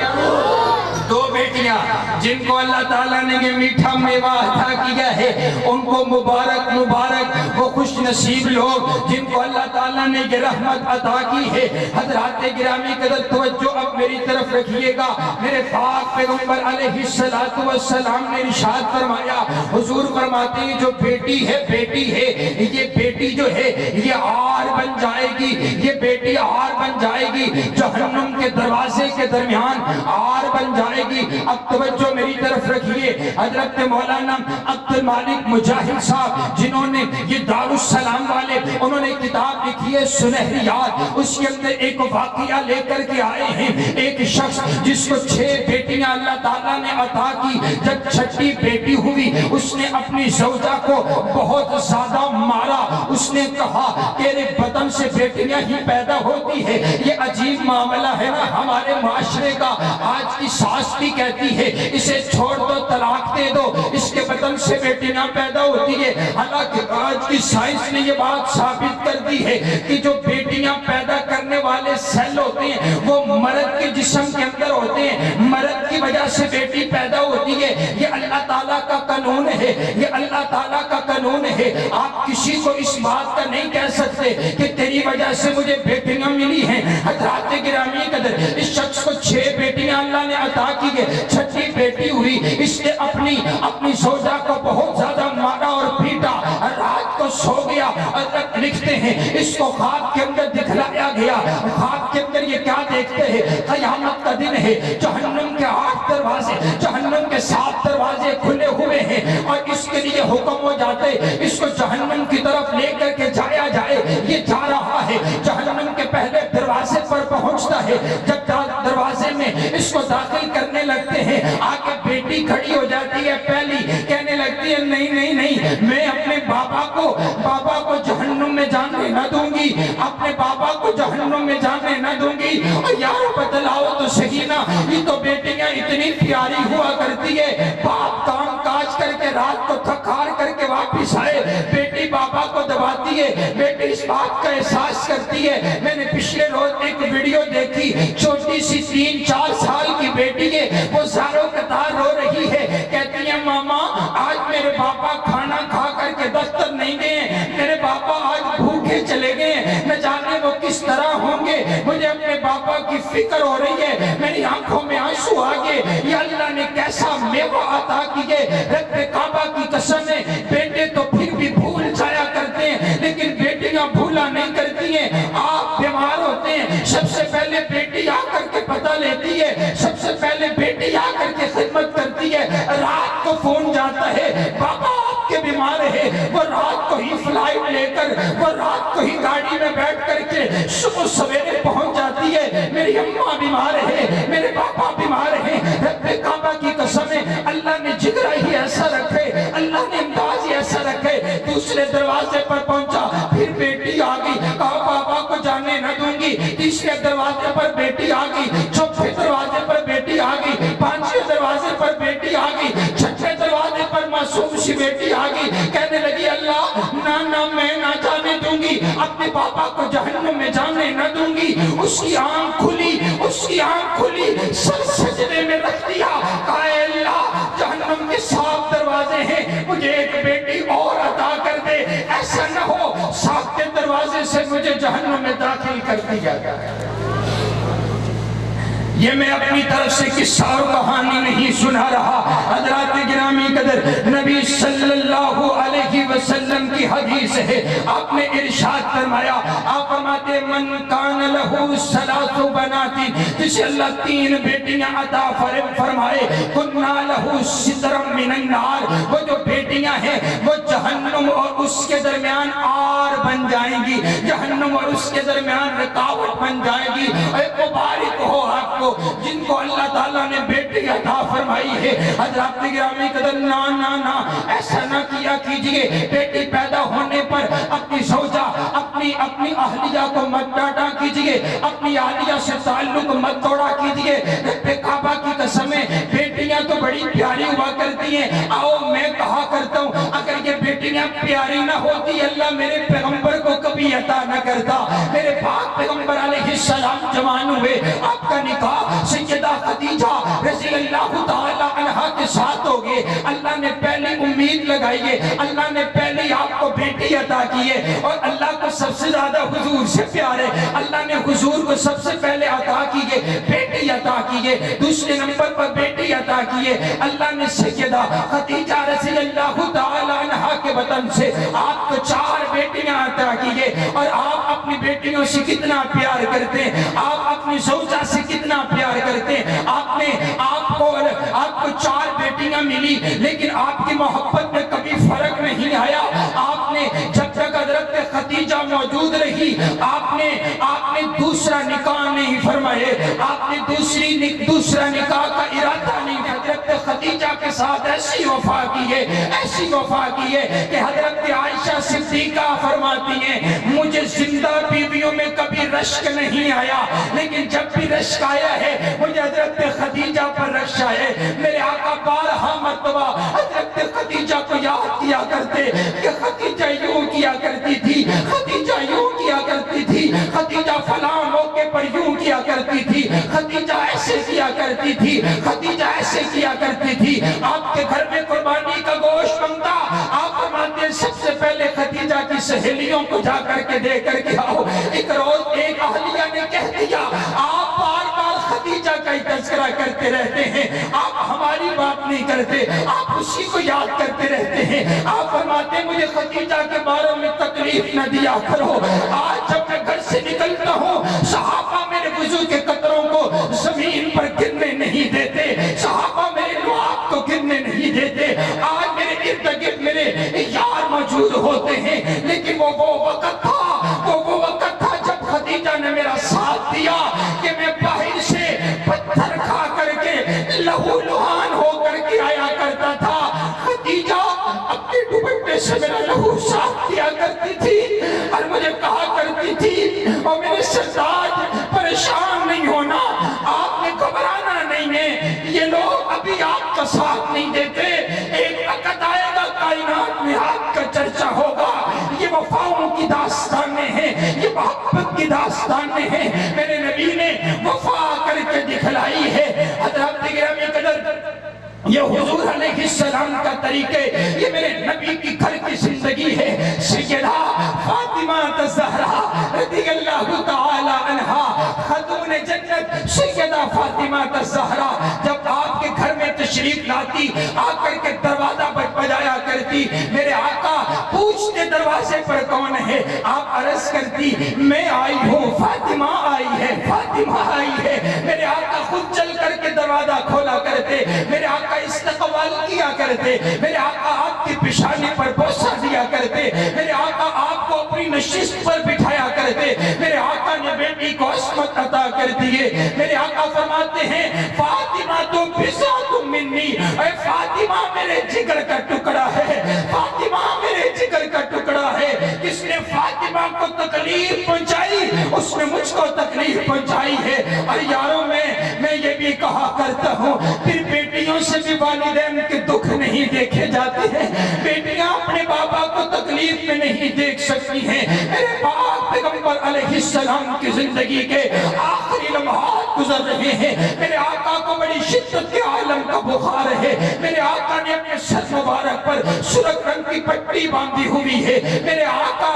2 بیٹیاں جن کو اللہ تعالیٰ نے یہ میٹھا میوہ عطا کیا ہے، ان کو مبارک وہ خوش نصیب لوگ جن کو اللہ تعالیٰ نے یہ رحمت عطا کی ہے۔ حضرات گرامی قدر توجہ اب میری طرف رکھیے گا۔ میرے پاک پیغمبر علیہ السلام نے ارشاد فرمایا، حضور فرماتے ہیں جو بیٹی ہے یہ بیٹی جو ہے یہ آر بن جائے گی، یہ بیٹی آر بن جائے گی، جہنم کے دروازے کے درمیان آر بن جائے گی۔ اب توجہ میری طرف رکھیے، حضرت مولانا عبد المالک مجاہد صاحب جنہوں نے یہ دارالسلام والے انہوں نے کتاب لکھی ہے سنہری یاد، اس کے اندر ایک واقعہ لے کر کے آئے ہیں۔ ایک شخص جس کو 6 بیٹیاں اللہ تعالیٰ نے عطا کی، جب 6ٹھی بیٹی ہوئی اس نے اپنی زوجہ کو بہت زیادہ مارا۔ اس نے کہا تیرے بدن سے بیٹیاں ہی پیدا ہوتی ہے، یہ عجیب معاملہ ہے نا ہمارے معاشرے کا۔ آج کی ساس بھی کہتی ہے اسے چھوڑ دو، طلاق دے دو، اس کے بدن سے بیٹیاں پیدا ہوتی ہے۔ حالانکہ آج کی سائنس نے یہ بات ثابت کر دی ہے کہ جو بیٹیاں پیدا کرنے والے سیل ہوتے ہیں وہ مرد کے جسم کے اندر ہوتے ہیں، مرد کی وجہ سے بیٹی پیدا ہوتی ہے۔ یہ اللہ تعالیٰ کا قانون ہے، یہ اللہ تعالیٰ کا قانون ہے۔ آپ کسی کو اس بات کا نہیں کہہ سکتے کہ تیری وجہ سے مجھے بیٹیاں ملی ہیں۔ حضرات گرامی قدر اس شخص کو 6 بیٹیاں اللہ نے عطا کی ہے، 6ٹھی بیٹی ہوئی، اس نے اپنی زوجہ کو بہت زیادہ مارا اور پیٹا، رات کو سو گیا۔ اور لکھتے ہیں اس کو خواب کے اندر دکھلایا گیا، خواب کے اندر یہ کیا دیکھتے ہیں؟ قیامت کا دن ہے، جہنم کے 8 دروازے، جہنم کے 7 دروازے کھلے ہوئے ہیں اور اس کے لیے حکم ہو جاتے اس کو جہنم کی طرف لے کر کے جایا جائے۔ یہ جا رہا ہے، جہنم کے پہلے دروازے پر پہنچتا ہے، جب دروازے میں اس کو داخل کرنے لگتے ہیں آگے بیٹی کھڑی ہو جاتی ہے، پہلی کہنے لگتی ہے نہیں میں اپنے بابا کو جہنم میں جانے نہ دوں گی، اپنے بابا کو جہنم میں جانے نہ دوں گی۔ اور یار بتلاؤ تو صحیح نا، یہ تو بیٹیاں اتنی پیاری ہوا کرتی ہے، باپ کام کاج کر کے رات کو تھکار کر کے واپس آئے، بیٹی بابا کو دباتی ہے، بیٹی اس بات کا احساس کرتی ہے۔ میں نے پچھلے روز ایک ویڈیو دیکھی، چھوٹی سی 3-4 سال کی بیٹی ہے، وہ زاروں قطار رو رہی ہے، کہتی ہے ماما آج میرے پاپا کھانا کھا کر کے دفتر نہیں گئے، میرے پاپا آج بھوکے چلے گئے، نہ جانے وہ کس طرح ہوں گے، مجھے اپنے پاپا کی فکر ہو رہی ہے، میری آنکھوں میں آنسو آگے۔ یہ اللہ نے کیسا میوہ عطا کیے، رب کعبہ کی قسم ہے، بیٹے تو پھر بھی بھول جایا کرتے ہیں لیکن بیٹیاں کرتی ہے، رات کو فون جاتا ہے بابا آپ کے بیمار ہے، وہ رات کو ہی فلائٹ لے کر، وہ رات کو ہی گاڑی میں بیٹھ کر کے صبح سویرے پہنچ جاتی ہے، میری اماں بیمار ہے، میرے پاپا بیمار ہیں، رب کعبہ کی قسم ہے اللہ نے جگرا ہی ایسا رکھے، اللہ نے انداز ہی ایسا رکھے، دوسرے دروازے پر پہنچا، پھر بیٹی آگئی، کہا بابا کو جانے نہ دوں گی، تیسرے دروازے پر بیٹی آگئی، چوتھے دروازے پر بیٹی آگئی، پانچویں دروازے پر بیٹی آگئی، چھٹے دروازے پر معصوم سی بیٹی آگئی، کہنے لگی اللہ نہ میں نہ جانے دوں گی، اپنے پاپا کو جہنم میں جانے نہ دوں گی۔ اس کی آنکھ کھلی، سر سجدے میں رکھ دیا، کہا اے اللہ جہنم کے 7 دروازے ہیں، مجھے ایک بیٹی اور عطا کر دے، ایسا نہ ہو 7 دروازے سے مجھے جہنم میں داخل کر دیا گیا۔ یہ میں اپنی طرف سے قصہ اور کہانی نہیں سنا رہا، حضرات گرامی قدر، نبی صلی اللہ علیہ وسلم کی حدیث ہے، آپ نے ارشاد فرمایا، آپ فرماتے من کان لہو 3 بنات، جسے اللہ 3 بیٹیاں عطا فرمائے، کننا لہو سترا من النار، وہ جو بیٹیاں ہیں وہ جہنم اور اس کے درمیان آر بن جائیں گی، جہنم اور اس کے درمیان رکاوٹ بن جائیں گی۔ اے مبارک ہو آپ کو جن کو اللہ تعالیٰ نے بیٹی عطا فرمائی ہے۔ حضرات گرامی قدر، نا ایسا نہ کیا کیجئے، بیٹی پیدا ہونے پر اپنی زوجہ اپنی اہلیہ کو مت ڈانٹا کیجئے، اپنی اہلیہ سے تعلق مت توڑا کیجئے۔ رب کعبہ کی قسمیں بیٹیاں تو بڑی پیاری ہوا کرتی ہیں، آؤ میں کہا کرتا ہوں اگر یہ بیٹیاں پیاری نہ ہوتی اللہ میرے پیغمبر کو کبھی عطا نہ کرتا۔ میرے پاک پیغمبر علیہ السلام جوان ہوئے، آپ کا نکاح سیدہ خدیجہ رضی اللہ تعالی عنہ کے ساتھ ہو گئے، اللہ نے پہلی امید لگائی ہے، اللہ نے پہلی آپ کو بیٹی عطا کی ہے، اور اللہ کو سب سے زیادہ حضور سے پیار ہے، اللہ نے حضور کو سب سے پہلے عطا کی ہے، بیٹی عطا کی ہے، دوسرے نمبر پر بیٹی عطا کی ہے، اللہ نے سیدہ خدیجہ رضی اللہ تعالی عنہ کے وطن سے آپ کو 4 بیٹیاں عطا کی ہے، اور آپ اپنی بیٹیوں سے کتنا پیار کرتے ہیں، آپ اپنی زوجہ سے کتنا پیار کرتے ہیں، آپ کو 4 بیٹیاں ملی، لیکن آپ کی محبت میں کبھی فرق نہیں آیا۔ آپ نے جب تک حضرت خدیجہ موجود رہی، آپ نے دوسرا نکاح نہیں فرمائے، آپ نے دوسرا نکاح کا ارادہ نہیں، حضرت خدیجہ کے ساتھ ایسی وفا کی ہے کہ حضرت عائشہ صدیقہ فرماتی ہیں مجھے زندہ بیویوں میں کبھی رشک نہیں آیا، لیکن جب بھی رشک آیا ہے مجھے حضرت خدیجہ پر رشک آئے۔ میرے آقا بارہا مرتبہ حضرت خدیجہ کو یاد کیا کرتے کہ خدیجہ یوں کیا کرتی تھی، خدیجہ یوں کیا کرتی تھی، خدیجہ فلاں موقع پر یوں کیا کرتی تھی، خدیجہ ایسے کیا کرتی تھی، خدیجہ ایسے کیا کرتی تھی۔ آپ کے گھر میں قربانی کا گوشت بنتا، آپ فرماتے ہیں سب سے پہلے خدیجہ کی سہیلیوں کو جا کر کے دے کر کے آؤ۔ ایک روز ایک اہلیہ نے کہہ دیا آپ بار بار خدیجہ کا ہی تذکرہ کرتے رہتے ہیں، آپ ہماری بات نہیں کرتے، آپ اسی کو یاد کرتے رہتے ہیں۔ آپ فرماتے ہیں مجھے خدیجہ کے بارے میں تکلیف نہ دیا کرو۔ آج جب میں گھر سے نکلتا ہوں صحابہ میرے وضو کے قطروں کو زمین پر گرنے نہیں دیتے، صحابہ میرے لعاب کو گرنے نہیں دیتے۔ آج میرے ارد گرد میرے یار موجود ہوتے ہیں، لیکن وہ وقت تھا جب خدیجہ نے میرا ساتھ دیا کہ میں باہر سے پتھر کھا کر کے لہو لہان ہو کر کے آیا کرتا تھا۔ خدیجہ اپنے دوپٹے سے میرا لہو صاف کیا کرتی تھی اور مجھے کہا کرتی تھی اور میرے سردار پریشان نہیں ہونا، آپ نے گھبرانا نہیں ہے، یہ لوگ ابھی آپ کا ساتھ نہیں دیتے، ایک وقت آئے گا کائنات میں آپ کا چرچا ہوگا۔ یہ وفاؤں کی داستانیں ہیں، یہ محبت کی داستانیں ہیں، میرے نبی نے وفا کر کے دکھلائی ہے۔ حضرات گرامی قدر، یہ حضور علیہ السلام کا طریقے، یہ میرے نبی کی گھر کی زندگی ہے۔ سیدہ فاطمہ الزہرا رضی اللہ تعالی عنہا خاتون جنت، سیدہ فاطمہ الزہرا جب آپ کے گھر میں تشریف لاتی، آ کر کے دروازہ بجایا کرتی، میرے آقا پوچھتے دروازہ دروازے پر کون ہے؟ آپ عرض کرتی میں آئی ہوں، فاطمہ آئی ہے، فاطمہ آئی ہے۔ میرے آقا خود چل کر کے دروازہ کھولا کرتے، میرے آقا استقبال کیا کرتے، میرے آقا آپ کی پیشانی پر بوسہ دیا کرتے، میرے آقا آپ کو اپنی نشست پر بٹھایا کرتے، میرے آقا نے بیٹی کو عصمت عطا کر دیے۔ میرے آقا فرماتے ہیں فاطمہ تو بِضْعَةٌ مِّنِّی، اے فاطمہ میرے جگر کا ٹکڑا ہے، فاطمہ میرے جگر کا ٹکڑا ہے۔ کس نے فاطمہ کو تکلیف پہنچائی اس نے مجھ کو تکلیف پہنچائی ہے۔ اور یاروں میں یہ بھی کہا کرتا ہوں پھر بیٹیوں سے بھی والدین کے دکھ نہیں دیکھے جاتے ہیں، بیٹیاں اپنے بابا کو تکلیف میں نہیں دیکھ سکتی ہیں۔ میرے پاک پیغمبر علیہ السلام کی زندگی کے آخری لمحات گزر رہے ہیں، میرے آقا کو بڑی شدت کے عالم کا بخار ہے، میرے آقا نے اپنے سر مبارک پر سرخ رنگ کی پٹی باندھی ہوئی ہے، میرے آقا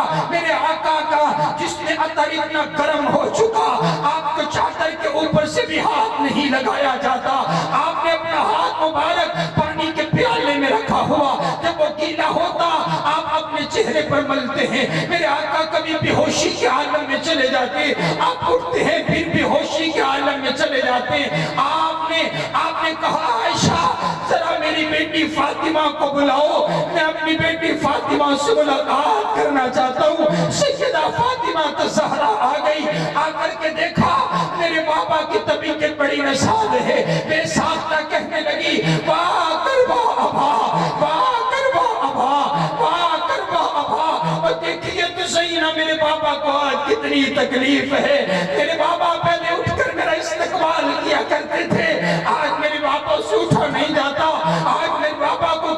کا جس نے عطر اتنا گرم ہو چکا آپ کو چادر کے اوپر سے بھی ہاتھ نہیں لگایا جاتا، آپ نے اپنا ہاتھ مبارک پانی کے پیالے میں رکھا ہوا، جب وہ گیلا ہوتا آپ اپنے چہرے پر ملتے ہیں۔ میرے آقا کبھی بے ہوشی کے عالم میں چلے جاتے، آپ اٹھتے ہیں پھر بے ہوشی کے عالم میں چلے جاتے ہیں۔ آپ نے کہا عائشہ ذرا میری بیٹی فاطمہ کو بلاؤ، میں اپنی بیٹی فاطمہ سے ملاقات کرنا چاہتا ہوں۔ سیدہ فاطمہ الزہرا آ گئی، آ کر کے دیکھا میرے بابا کی طبیعت بڑی نساد ہے، بے ساختہ کہنے لگی واہ کربا ابا، واہ کربا ابا، واہ کربا ابا۔ اور دیکھیے تو صحیح نا میرے بابا کو آج کتنی تکلیف ہے، میرے بابا پہلے اٹھ کر میرا استقبال کیا کرتے تھے، آج میرے بابا سے اٹھا نہیں جاتا، آج میرے بابا کو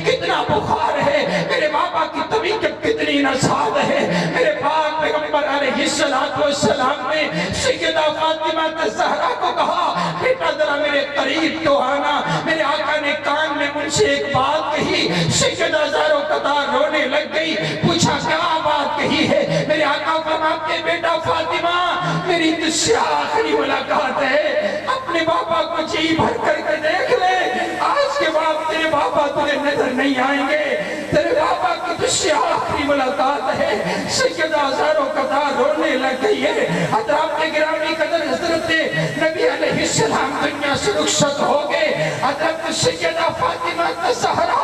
کتنا بخار ہے، میرے بابا کی طبیعت کتنی نساد ہے۔ میرے پاک پیغمبر علیہ السلام نے سیدہ فاطمہ الزہرا کو کہا بیٹا ذرا میرے قریب تو آنا۔ میرے آقا نے کان میں مجھ سے ایک بات کہی، سیدہ زارو قطار رونے لگ گئی، پوچھا کیا بات کہی ہے؟ میرے آقا فرماتے بیٹا فاطمہ میری تجھ سے آخری ملاقات ہے، اپنے بابا کو جی بھر کر کے دیکھ لے، آج کے بعد تیرے بابا تجھے نظر نہیں آئیں گے، تیرے بابا کی تجھ سے آخری ملاقات ہے۔ سیدہ زارو قطار رونے لگ گئی ہے۔ حضرات گرامی قدر حضرت نبی علیہ السلام دنیا سے رخصت ہو گئے، حضرت سیدہ فاطمہ الزہرا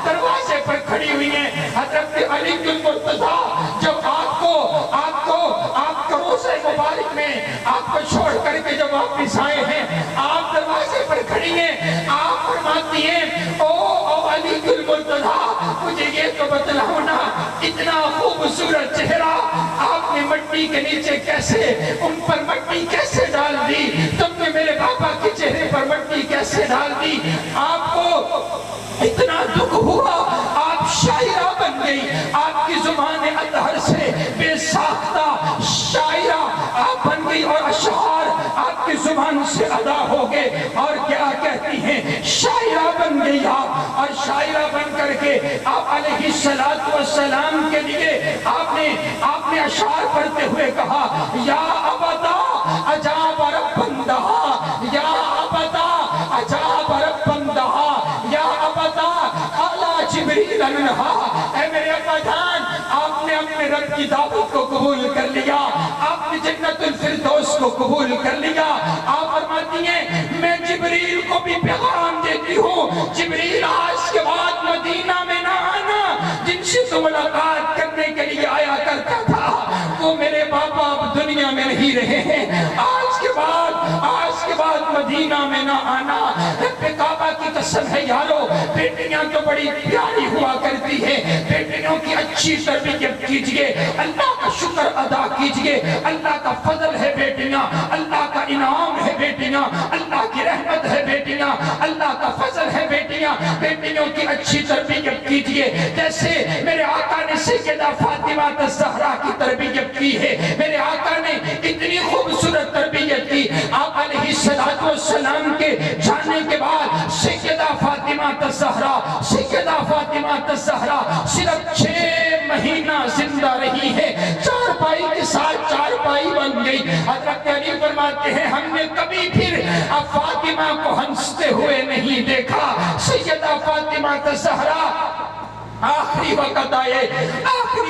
دروازے پر کھڑی ہوئی ہیں۔ حضرت علی المرتضیٰ جب آپ کو روضہ مبارک میں آپ کو چھوڑ کر کے جب واپس آئے ہیں، آپ دروازے پر کھڑی ہیں، آپ فرماتی ہیں او علی المرتضیٰ مجھے یہ تو بتلاؤ نا اتنا خوبصورت چہرہ آپ نے مٹی کے نیچے کیسے، ان پر مٹی کیسے ڈال دی، تم نے میرے بابا کے چہرے پر مٹی کیسے ڈال دی، آپ کو اتنا دکھ ہوا، آپ شاعرہ بن گئی، آپ کی زبان اطہر سے بے ساختہ شاعرہ آپ بن گئی، اور اشعار آپ کی زبان سے ادا ہو گئے، اور کیا کہتی ہیں شاعرہ بن گئی آپ، اور شاعرہ بن کر کے آپ علیہ السلام کے لیے آپ نے اشعار پڑھتے ہوئے کہا یا ابدا عجاب رب دہا، یا ابدا عجاب رب دہا، یا ابدا اعلی جبریل انہا۔ اے میرے ابا جان آپ نے اپنے رب کی دعوت کو قبول کر لیا، آپ نے جنت الفردوس کو قبول کر لیا۔ آپ فرماتی ہیں میں جبریل کو بھی پیغام دیتی ہوں جبریل آج کے بعد مدینہ میں نہ آنا، جن سے تو ملاقات کرنے کے لیے آیا کرتا تھا وہ میرے بابا اب دنیا میں نہیں رہے ہیں، آج کے بعد مدینہ میں نہ آنا۔ رب کعبہ کی قسم ہے یارو، بیٹیاں تو بڑی پیاری ہوا کرتی ہیں، بیٹیوں کی اچھی تربیت کیجئے، اللہ کا شکر ادا کیجئے، اللہ کا فضل ہے بیٹیاں، اللہ کا انعام ہے بیٹیاں، اللہ کی رحمت ہے بیٹیاں، اللہ کا فضل ہے بیٹیاں، بیٹیوں کی اچھی تربیت کیجئے۔ جیسے میرے آقا نے سیدہ فاطمہ الزہرا کی تربیت کی ہے، میرے آقا نے اتنی خوبصورت تربیت کی، آپ علیہ السلام کے جانے کے بعد سیدہ فاطمہ الزہرا صرف 6 مہینہ زندہ رہی ہے، چارپائی کے ساتھ چارپائی بن گئی۔ حضرت علی فرماتے ہیں ہم نے کبھی پھر فاطمہ کو ہنستے ہوئے نہیں دیکھا۔ سیدہ فاطمہ الزہرا آخری وقت آئے،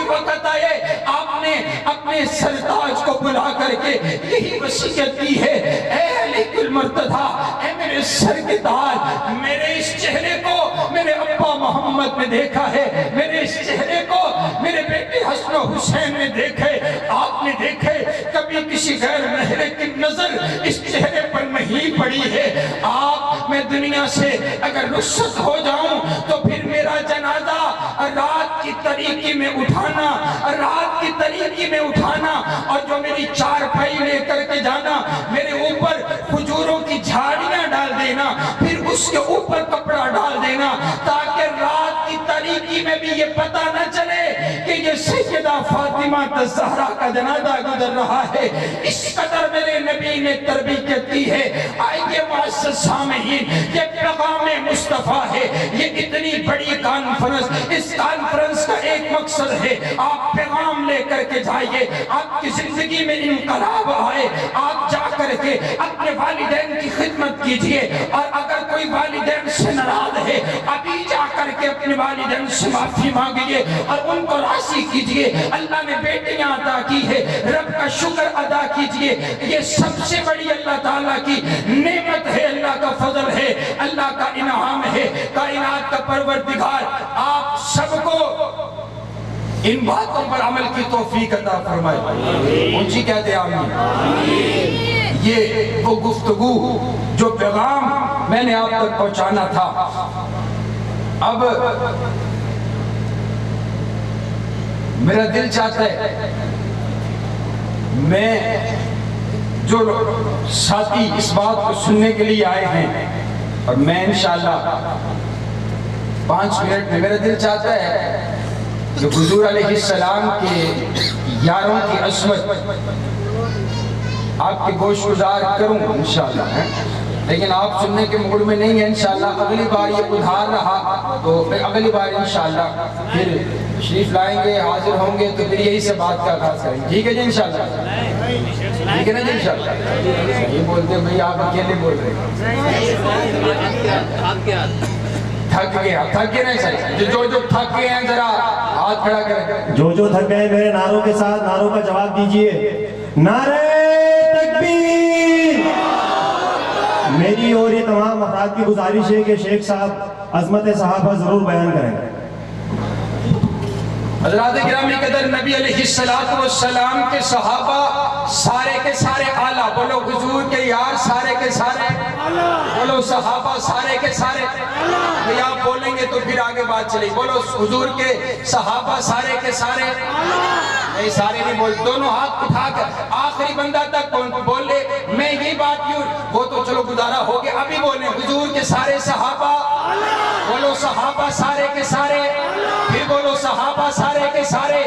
وقت آئے آپ نے اپنے سرتاج کو بلا کر کے یہی وصیت کی ہے، اے علی المرتضیٰ، اے میرے سر کے تاج، میرے اس چہرے کو میرے ابا محمد نے دیکھا ہے، میرے اس چہرے کو میرے بیٹے حسن و حسین نے دیکھے، آپ نے دیکھے، کبھی کسی غیر محرم کی نظر اس چہرے پر نہیں پڑی ہے۔ آپ، میں دنیا سے اگر رخصت ہو جاؤں تو پھر میرا جنازہ رات کی طریقی میں اٹھانا، رات کی طریقی میں اٹھانا، اور جو میری چارپائی لے کر کے جانا، میرے اوپر کھجوروں کی جھاڑیاں ڈال دینا، پھر اس کے اوپر کپڑا ڈال دینا، تاکہ رات کی طریقی میں بھی یہ پتہ نہ چلے کہ یہ سیدہ فاطمہ الزہرا کا جنازہ گزر رہا ہے۔ اس قدر میرے نبی نے تربیت کی ہے۔ آئیے معزز سامعین، یہ پیغام مصطفیٰ ہے، یہ اتنی بڑی کانفرنس، اس کانفرنس کا ایک مقصد ہے، آپ پیغام لے کر کے جائیے، آپ کی زندگی میں انقلاب آئے، آپ جا کر کے اپنے والدین کی خدمت کیجئے، اور اگر کوئی والدین سے ناراض ہے، ابھی جا کر کے اپنے والدین سے معافی مانگیے اور ان کو راضی کیجئے۔ اللہ نے بیٹیاں عطا کی ہے، رب کا شکر ادا کیجئے، یہ سب سے بڑی اللہ تعالیٰ کی نعمت ہے، اللہ کا فضل ہے، اللہ کا انعام ہے۔ کائنات کا پروردگار آپ سب کو ان باتوں پر عمل کی توفیق عطا فرمائے، اونچی کہتے ہیں آمین۔ یہ وہ گفتگو جو پیغام میں نے آپ تک پہنچانا تھا، اب میرا دل چاہتا ہے میں جو ساتھی اس بات کو سننے کے لیے آئے ہیں، اور میں انشاءاللہ 5 منٹ میں، میرا دل چاہتا ہے کہ حضور علیہ السلام کے یاروں کی عظمت آپ کے گوش گزار کروں انشاءاللہ، لیکن آپ سننے کے موڈ میں نہیں ہیں انشاءاللہ۔ اگلی بار یہ ادھار رہا تو اگلی بار انشاءاللہ پھر تشریف لائیں گے، حاضر ہوں گے تو پھر یہی سے بات کا آغاز کریں گے، ٹھیک ہے جی انشاءاللہ؟ ٹھیک ہے نا جی انشاءاللہ؟ یہ بولتے ہیں بھئی آپ اکیلے بول رہے ہیں، تھک گئے نہیں سر، جو تھک گئے ہیں ذرا ہاتھ کھڑا کریں، جو تھک گئے میرے نعروں کے ساتھ نعروں کا جواب دیجئے، نعرہ تکبیر۔ میری اور یہ تمام افراد کی گزارش ہے کہ شیخ صاحب عظمت صحابہ ضرور بیان کریں۔ حضرات گرامی قدر، نبی علیہ السلام کے صحابہ سارے کے سارے اعلیٰ، بولو حضور کے یار سارے کے سارے، بولو صحابہ سارے کے سارے، بھئی آپ بولیں گے تو پھر آگے بات چلے، بولو حضور کے صحابہ سارے کے سارے، نہیں سارے نہیں بول، دونوں ہاتھ اٹھا کر آخری بندہ تک بولے، میں یہ بات یوں، وہ تو چلو گزارا ہو گیا، ابھی بولیں حضور کے سارے صحابہ، بولو صحابہ سارے کے سارے، پھر بولو صحابہ سارے کے سارے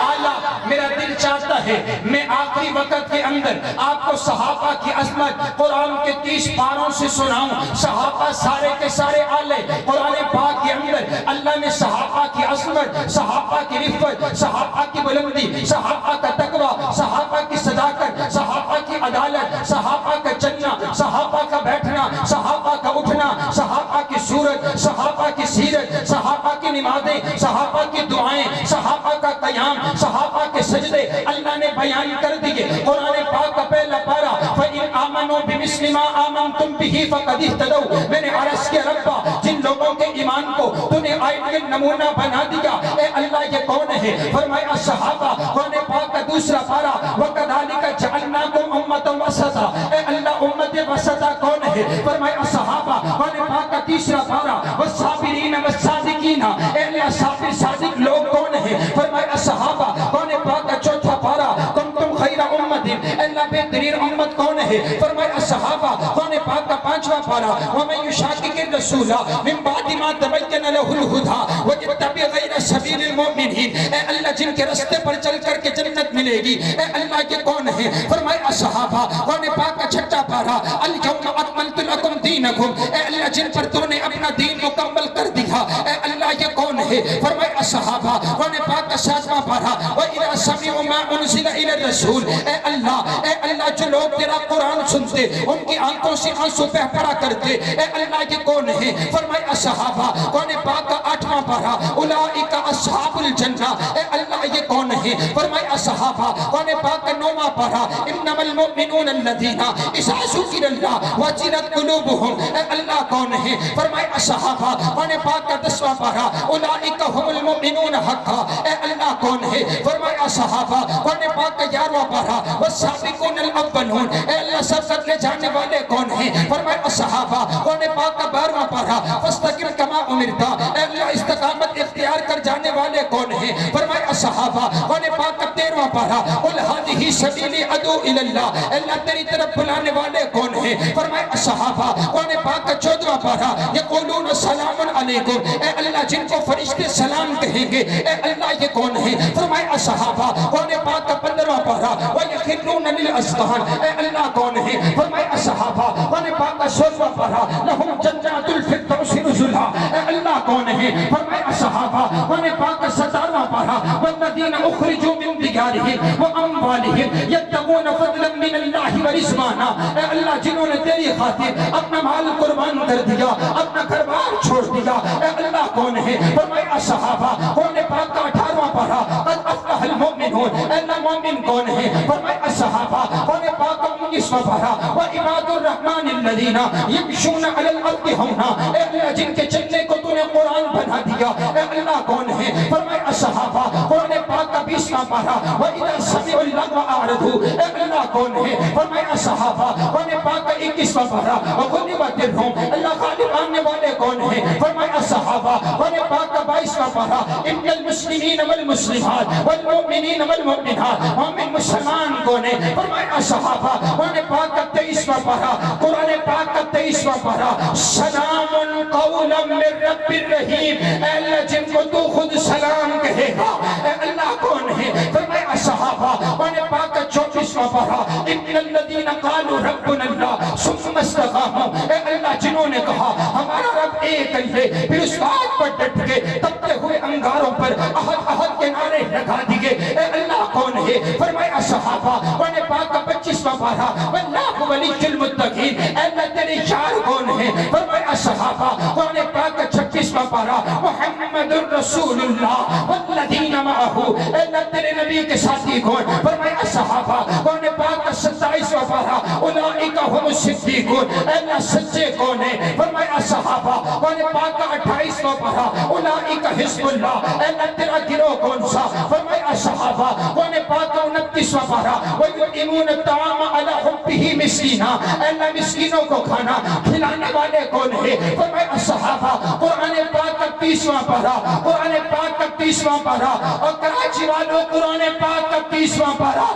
اعلیٰ۔ میرا دل چاہتا ہے میں آخری وقت کے اندر آپ کو صحابہ کی عظمت قرآن کے 30 پاروں سے سناؤں۔ صحابہ سارے کے سارے اعلیٰ، قرآن پاک کے اندر اللہ نے صحابہ کی عظمت، صحابہ کی رفت، صحابہ کی بلندی، صحابہ کا تقوی، صحابہ کی صداقت، صحابہ کی عدالت، صحابہ کا چلنا، صحابہ کا بیٹھنا، صحابہ کا اٹھنا، صحابہ کی صورت، صحابہ کی سیرت، صحابہ کی نمازیں، صحابہ کی دعائیں، صحابہ کا قیام، صحابہ کے سجدے اللہ نے بیان کر دیے۔ قرآن پاک کا پہلا پارہ فَإِنْ آمَنُوا بِمِثْلِ مَا آمَنْتُمْ بِهِ فَقَدِ اهْتَدَوْا، میں نے عرض کے ربا جن لوگوں کے ایمان کو تو نے آئیڈیل نمونہ بنا دیا، اے اللہ یہ کون ہے؟ فرمایا صحابہ۔ قرآن پاک کا دوسرا پارہ وَكَذَلِكَ جَعَلْنَاكُمْ أُمَّةً وَسَطًا، اے اللہ امت وسطا کون ہے؟ فرمایا صحابہ۔ قرآن پاک کا تیسرا پارہ وَالصَّابِرِينَ وَالصَّادِقِينَ، اے اللہ صابر صادق لوگ کون ہیں؟ فرمایا صحابہ۔ قرآن پاک کا چوتھا پارہ کنتم خیر امت، اے اللہ بہترین امت کون ہے؟ فرمایا صحابہ۔ قرآن پاک کا پانچواں پارہ وَمَن يُشَاقِقِ الرَّسُولَ مِن بَعْدِ مَا تَبَيَّنَ لَهُ الْهُدَىٰ وَيَتَّبِعْ غَيْرَ سَبِيلِ الْمُؤْمِنِينَ، اے اللہ جن کے راستے پر چل کر کے جنت ملے گی، اے اللہ یہ کون ہے؟ فرمایا صحابہ۔ قرآن پاک کا چھٹا پارہ الْيَوْمَ أَكْمَلْتُ لَكُمْ دِينَكُمْ، اے اللہ جن پر تو نے اپنا دین مکمل کر دیا، اے اللہ اللہ یہ کون ہے؟ فرمائے الصحابہ. قرآن پاک کا 7واں پارہ وَإِذَا سَمِعُوا مَا أُنزِلَ إِلَى الرَّسُولِ. اے اللہ جو لوگ تیرا قرآن سنتے ان کی آنکھوں سے آنسو بہ پڑا کرتے، اے اللہ یہ کون ہے؟ فرمائے الصحابہ. قرآن پاک کا 8واں پارہ اولئک اصحاب الجنہ. اے اللہ یہ کون ہے؟ فرمائے الصحابہ. قرآن پاک کا 9واں پارہ انما المؤمنون الذین اذا ذکر اللہ وجلت قلوبهم. اے اللہ کون ہے؟ فرمائے الصحابہ. قرآن پاک کا 10واں پارہ اولئک هم المؤمنون حقا. اے اللہ کون ہے؟ فرمائے الصحابہ. قرآن پاک کا 11واں پارہ والسابقون الاولون. اے اللہ سبقت لے جانے والے کون ہیں؟ فرمائے الصحابہ. قرآن پاک کا 12واں پارہ فاستقم کما امرتا. اے اللہ استقامت اختیار کر جانے والے کون ہیں؟ فرمائے الصحابہ. قرآن پاک کا 13واں پارہ قل ھذہ سبیلی ادعو الی اللہ. اے اللہ تیری طرف بلانے والے کون ہیں؟ فرمائے الصحابہ. قرآن پاک کا 14واں پارہ یقولون سلام علیکم. اے اللہ جن کو فرشتے سلام کہیں گے اے اللہ یہ کون ہیں؟ فرمائے الصحابہ. قرآن پاک کا 15واں پارہ وَيَخِرُّونَ لِلْأَذْقَانِ. اے اللہ کون ہیں؟ فرمائے الصحابہ. قرآن پاک کا 16واں پارہ لَهُمْ جَنَّاتُ الْفِرْدَوْسِ نُزُلًا. اے اللہ کون ہیں؟ فرمائے الصحابہ. قرآن پاک کا 17واں پارہ وَالَّذِينَ أُخْرِجُوا مِنْ دِيَارِهِمْ وَأَمْوَالِهِمْ يَبْتَغُونَ فَضْلًا مِنَ اللَّهِ وَرِضْوَانًا. اے اللہ جنہوں نے تیری خاطر اپنا مال قربان کر دیا، اپنا گھر بار چھوڑ دیا، اے اللہ کون ہے؟ فرمائے الصحابہ. قرآن پاک کا 18واں پارہ قد افلح المؤمنون. اے اللہ مومن کون ہے؟ فرمائے الصحابہ. قرآن پاک کا 19واں پارہ وعباد الرحمن الذین یمشون علی الارض ہونا. اے اللہ جن کے چلنے کو تو نے قرآن بنا دیا اے اللہ کون ہے؟ فرمائے الصحابہ. قرآن پاک کا 20واں پارہ وَإِذَا سَمِعُوا اللَّغْوَ أَعْرَضُوا. اے اللہ کون ہے؟ فرمائے الصحابہ. قرآن پاک کا 21واں پارہ وَغُلِبَتِ الرُّومُ. اللہ غالب آنے والے کون ہیں؟ فرمائے الصحابہ. قرآن پاک کا 22واں پارہ ان المسلمین والمسلمات والمؤمنین والمؤمنات. مومن مسلمان کون ہے؟ فرمائے الصحابہ. قرآن پاک کا 23واں پارہ قرآن پاک کا 23واں پارہ سلام قولا من رب الرحیم. اے اللہ جن کو تو خود سلام کہے گا اے اللہ کون ہے؟ فرمائے الصحابہ. قرآن پاک کا 34واں پارہ ان الذین قالوا ربنا اللہ ثم استقاموا. اے اللہ جنہوں نے کہا ہمارا رب ایک ہے پھر اس بات پر ڈٹ کے تپتے ہوئے انگاروں پر احد احد کے نعرے لگا دیے اے اللہ کون ہے؟ فرمائے الصحابہ. قرآن پاک کا 25واں پارہ واللہ ولی المتقین. اے اللہ تیرے یار کون ہے؟ فرمائے الصحابہ. قرآن پاک کا 26واں پارہ محمد الرسول اللہ والذین معہ. اے اللہ تیرے نبی کے ساتھی کون؟ فرمائے الصحابہ. قرآن پاک کا 27واں پارہ اولئک هم الصدیقون. اے اللہ سچے کون ہیں؟ فرمائے الصحابہ. قرآن پاک کا 28واں پارہ اولئک حزب اللہ. اے اللہ تیرا گروہ کون سا؟ فرمائے الصحابہ. قرآن پاک کا 29واں پارہ وَيُطْعِمُونَ الطَّعَامَ عَلَىٰ حُبِّهِ مسکینا. اے اللہ مسکینوں کو کھانا کھلانے والے کون ہیں؟ فرمائے الصحابہ. قرآن پاک کا 30واں پارہ قرآن پاک کا 30واں پارہ اور کراچی والوں قرآن پاک کا 30واں پارہ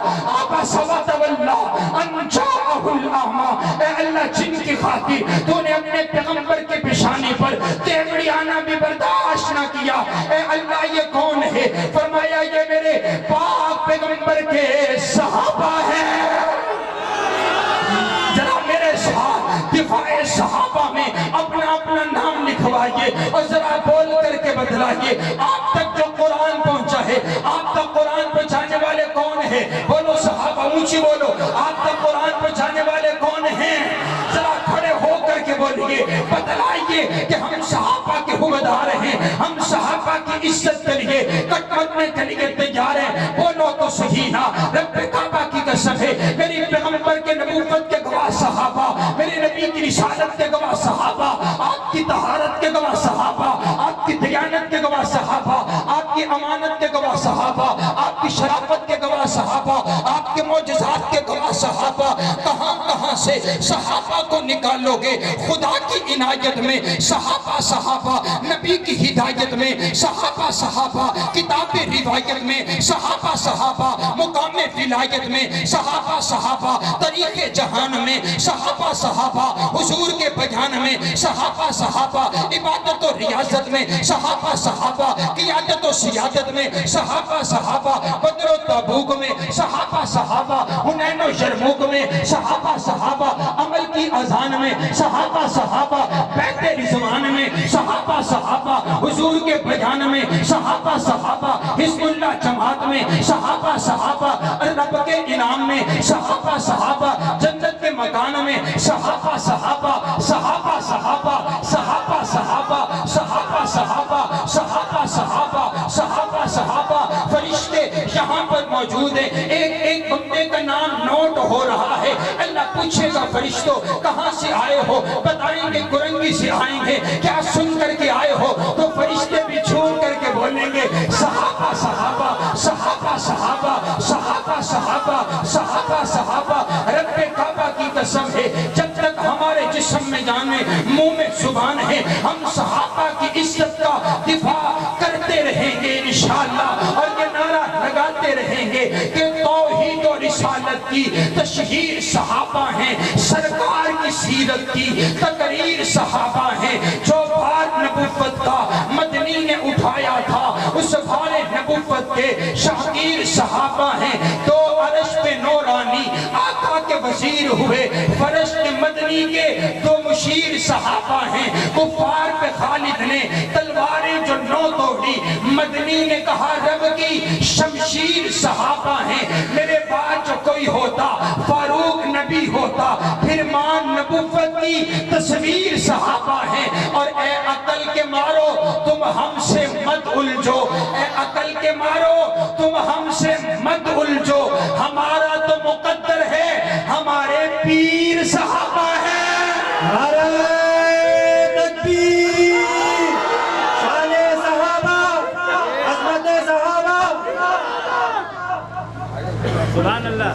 عَبَسَ وَتَوَلَّىٰ أَن جَاءَهُ الْأَعْمَىٰ. اے اللہ جن کی خاطر تو نے اپنے پیغمبر کے پیشانی پر تیمڑی آنا بھی برداشت نہ کیا اے اللہ یہ کون ہے؟ فرمایا یہ میرے پاک پیغمبر کے صحابہ ہیں. ذرا میرے ساتھ دفاع صحابہ میں اپنا اپنا نام لکھوائیے اور ذرا بول کر کے بتلائیے آپ تک جو قرآن پہنچا ہے. آپ تک قرآن پہنچانے والے کون ہیں؟ بولو صحابہ اونچی بولو. آپ تک قرآن پہنچانے والے کون ہیں؟ ذرا کھڑے ہو کر کے بولیے بتلائیے کہ ہم صحابہ کے حقدار ہیں. ہم صحابہ کی عزت کے لیے کٹ مرنے کے لیے تیار ہیں. بولو تو صحیح نا. رب کعبہ کی قسم ہے میری پیغمبر کے نبوت کے گواہ صحابہ، میرے نبی کی رسالت کے گواہ صحابہ، آپ کی طہارت کے گواہ صحابہ، آپ کی دیانت کے گواہ صحابہ، آپ کی امانت کے گواہ صحابہ، آپ کی شرافت کے گواہ صحابہ، آپ کے معجزات کے گواہ صحابہ. کہاں کہاں سے صحابہ کو نکالو گے؟ خدا کی عنایت میں صحابہ نبی کی ہدایت میں صحابہ کتاب روایت میں صحابہ مقام ولایت میں صحابہ طریق جہان میں صحابہ حضور کے بیان میں صحابہ عبادت و ریاضت میں صحابہ قیادت و سیادت میں صحابہ بدر و تبوک میں صحابہ حنین و یرموک میں صحابہ عمل کی اذان میں صحابہ بیت رضوان میں صحابہ حضور کے بجان میں صحابہ صحابہ، حزب اللہ جماعت میں صحابہ صحابہ، رب کے انعام میں صحابہ صحابہ، جنت کے مکان میں صحابہ صحابہ، صحابہ صحابہ، صحابہ صحابہ، صحابہ صحابہ، صحابہ صحابہ، صحابہ صحابہ، فرشتے یہاں پر موجود ہیں۔ ایک ایک بندے کا نام نوٹ ہو رہا ہے۔ اللہ پوچھے گا فرشتوں کہاں سے آئے ہو؟ بتائیں گے گرنگی سے آئیں گے۔ کیا سن کر کے آئے ہو؟ تو فرشتے بھی جھوم کر کے بولیں گے صحابہ صحابہ، صحابہ صحابہ، صحابہ صحابہ، صحابہ صحابہ۔ رب کعبہ کی قسم ہے جب تک ہمارے جسم میں جان ہے، منہ میں زبان ہے، ہم صحابہ کی عزت کا دفاع کرتے رہیں گے انشاءاللہ، اور یہ نعرہ لگاتے رہیں گے کہ توحید و رسالت کی تشہیر صحابہ ہیں، سرکار کی سیرت کی تقریر صحابہ ہیں۔ جو بھار نبوت کا مدنی نے اٹھایا تھا اس بھار نبوت کے شاگیر صحابہ ہیں۔ تو عرش پہ نورانی آقا کے وزیر ہوئے، فرش کے مدنی کے دو مشیر صحابہ ہیں۔ کفار پہ خالد نے تلواریں جو نو توڑی، مدنی نے کہا رب کی شمشیر صحابہ ہیں۔ میرے بعد جو کوئی ہوتا فاروق نبی ہوتا، پھر مان نبوت کی تصویر صحابہ ہیں۔ اور اے عقل کے مارو تم ہم سے مت الجھو، اے عقل کے مارو تم ہم سے مت الجھو، ہمارا تو مقدر ہے، ہمارے پیر صحابہ ہیں۔ نعرہ تکبیر، شان صحابہ، عظمت صحابہ، سبحان اللہ۔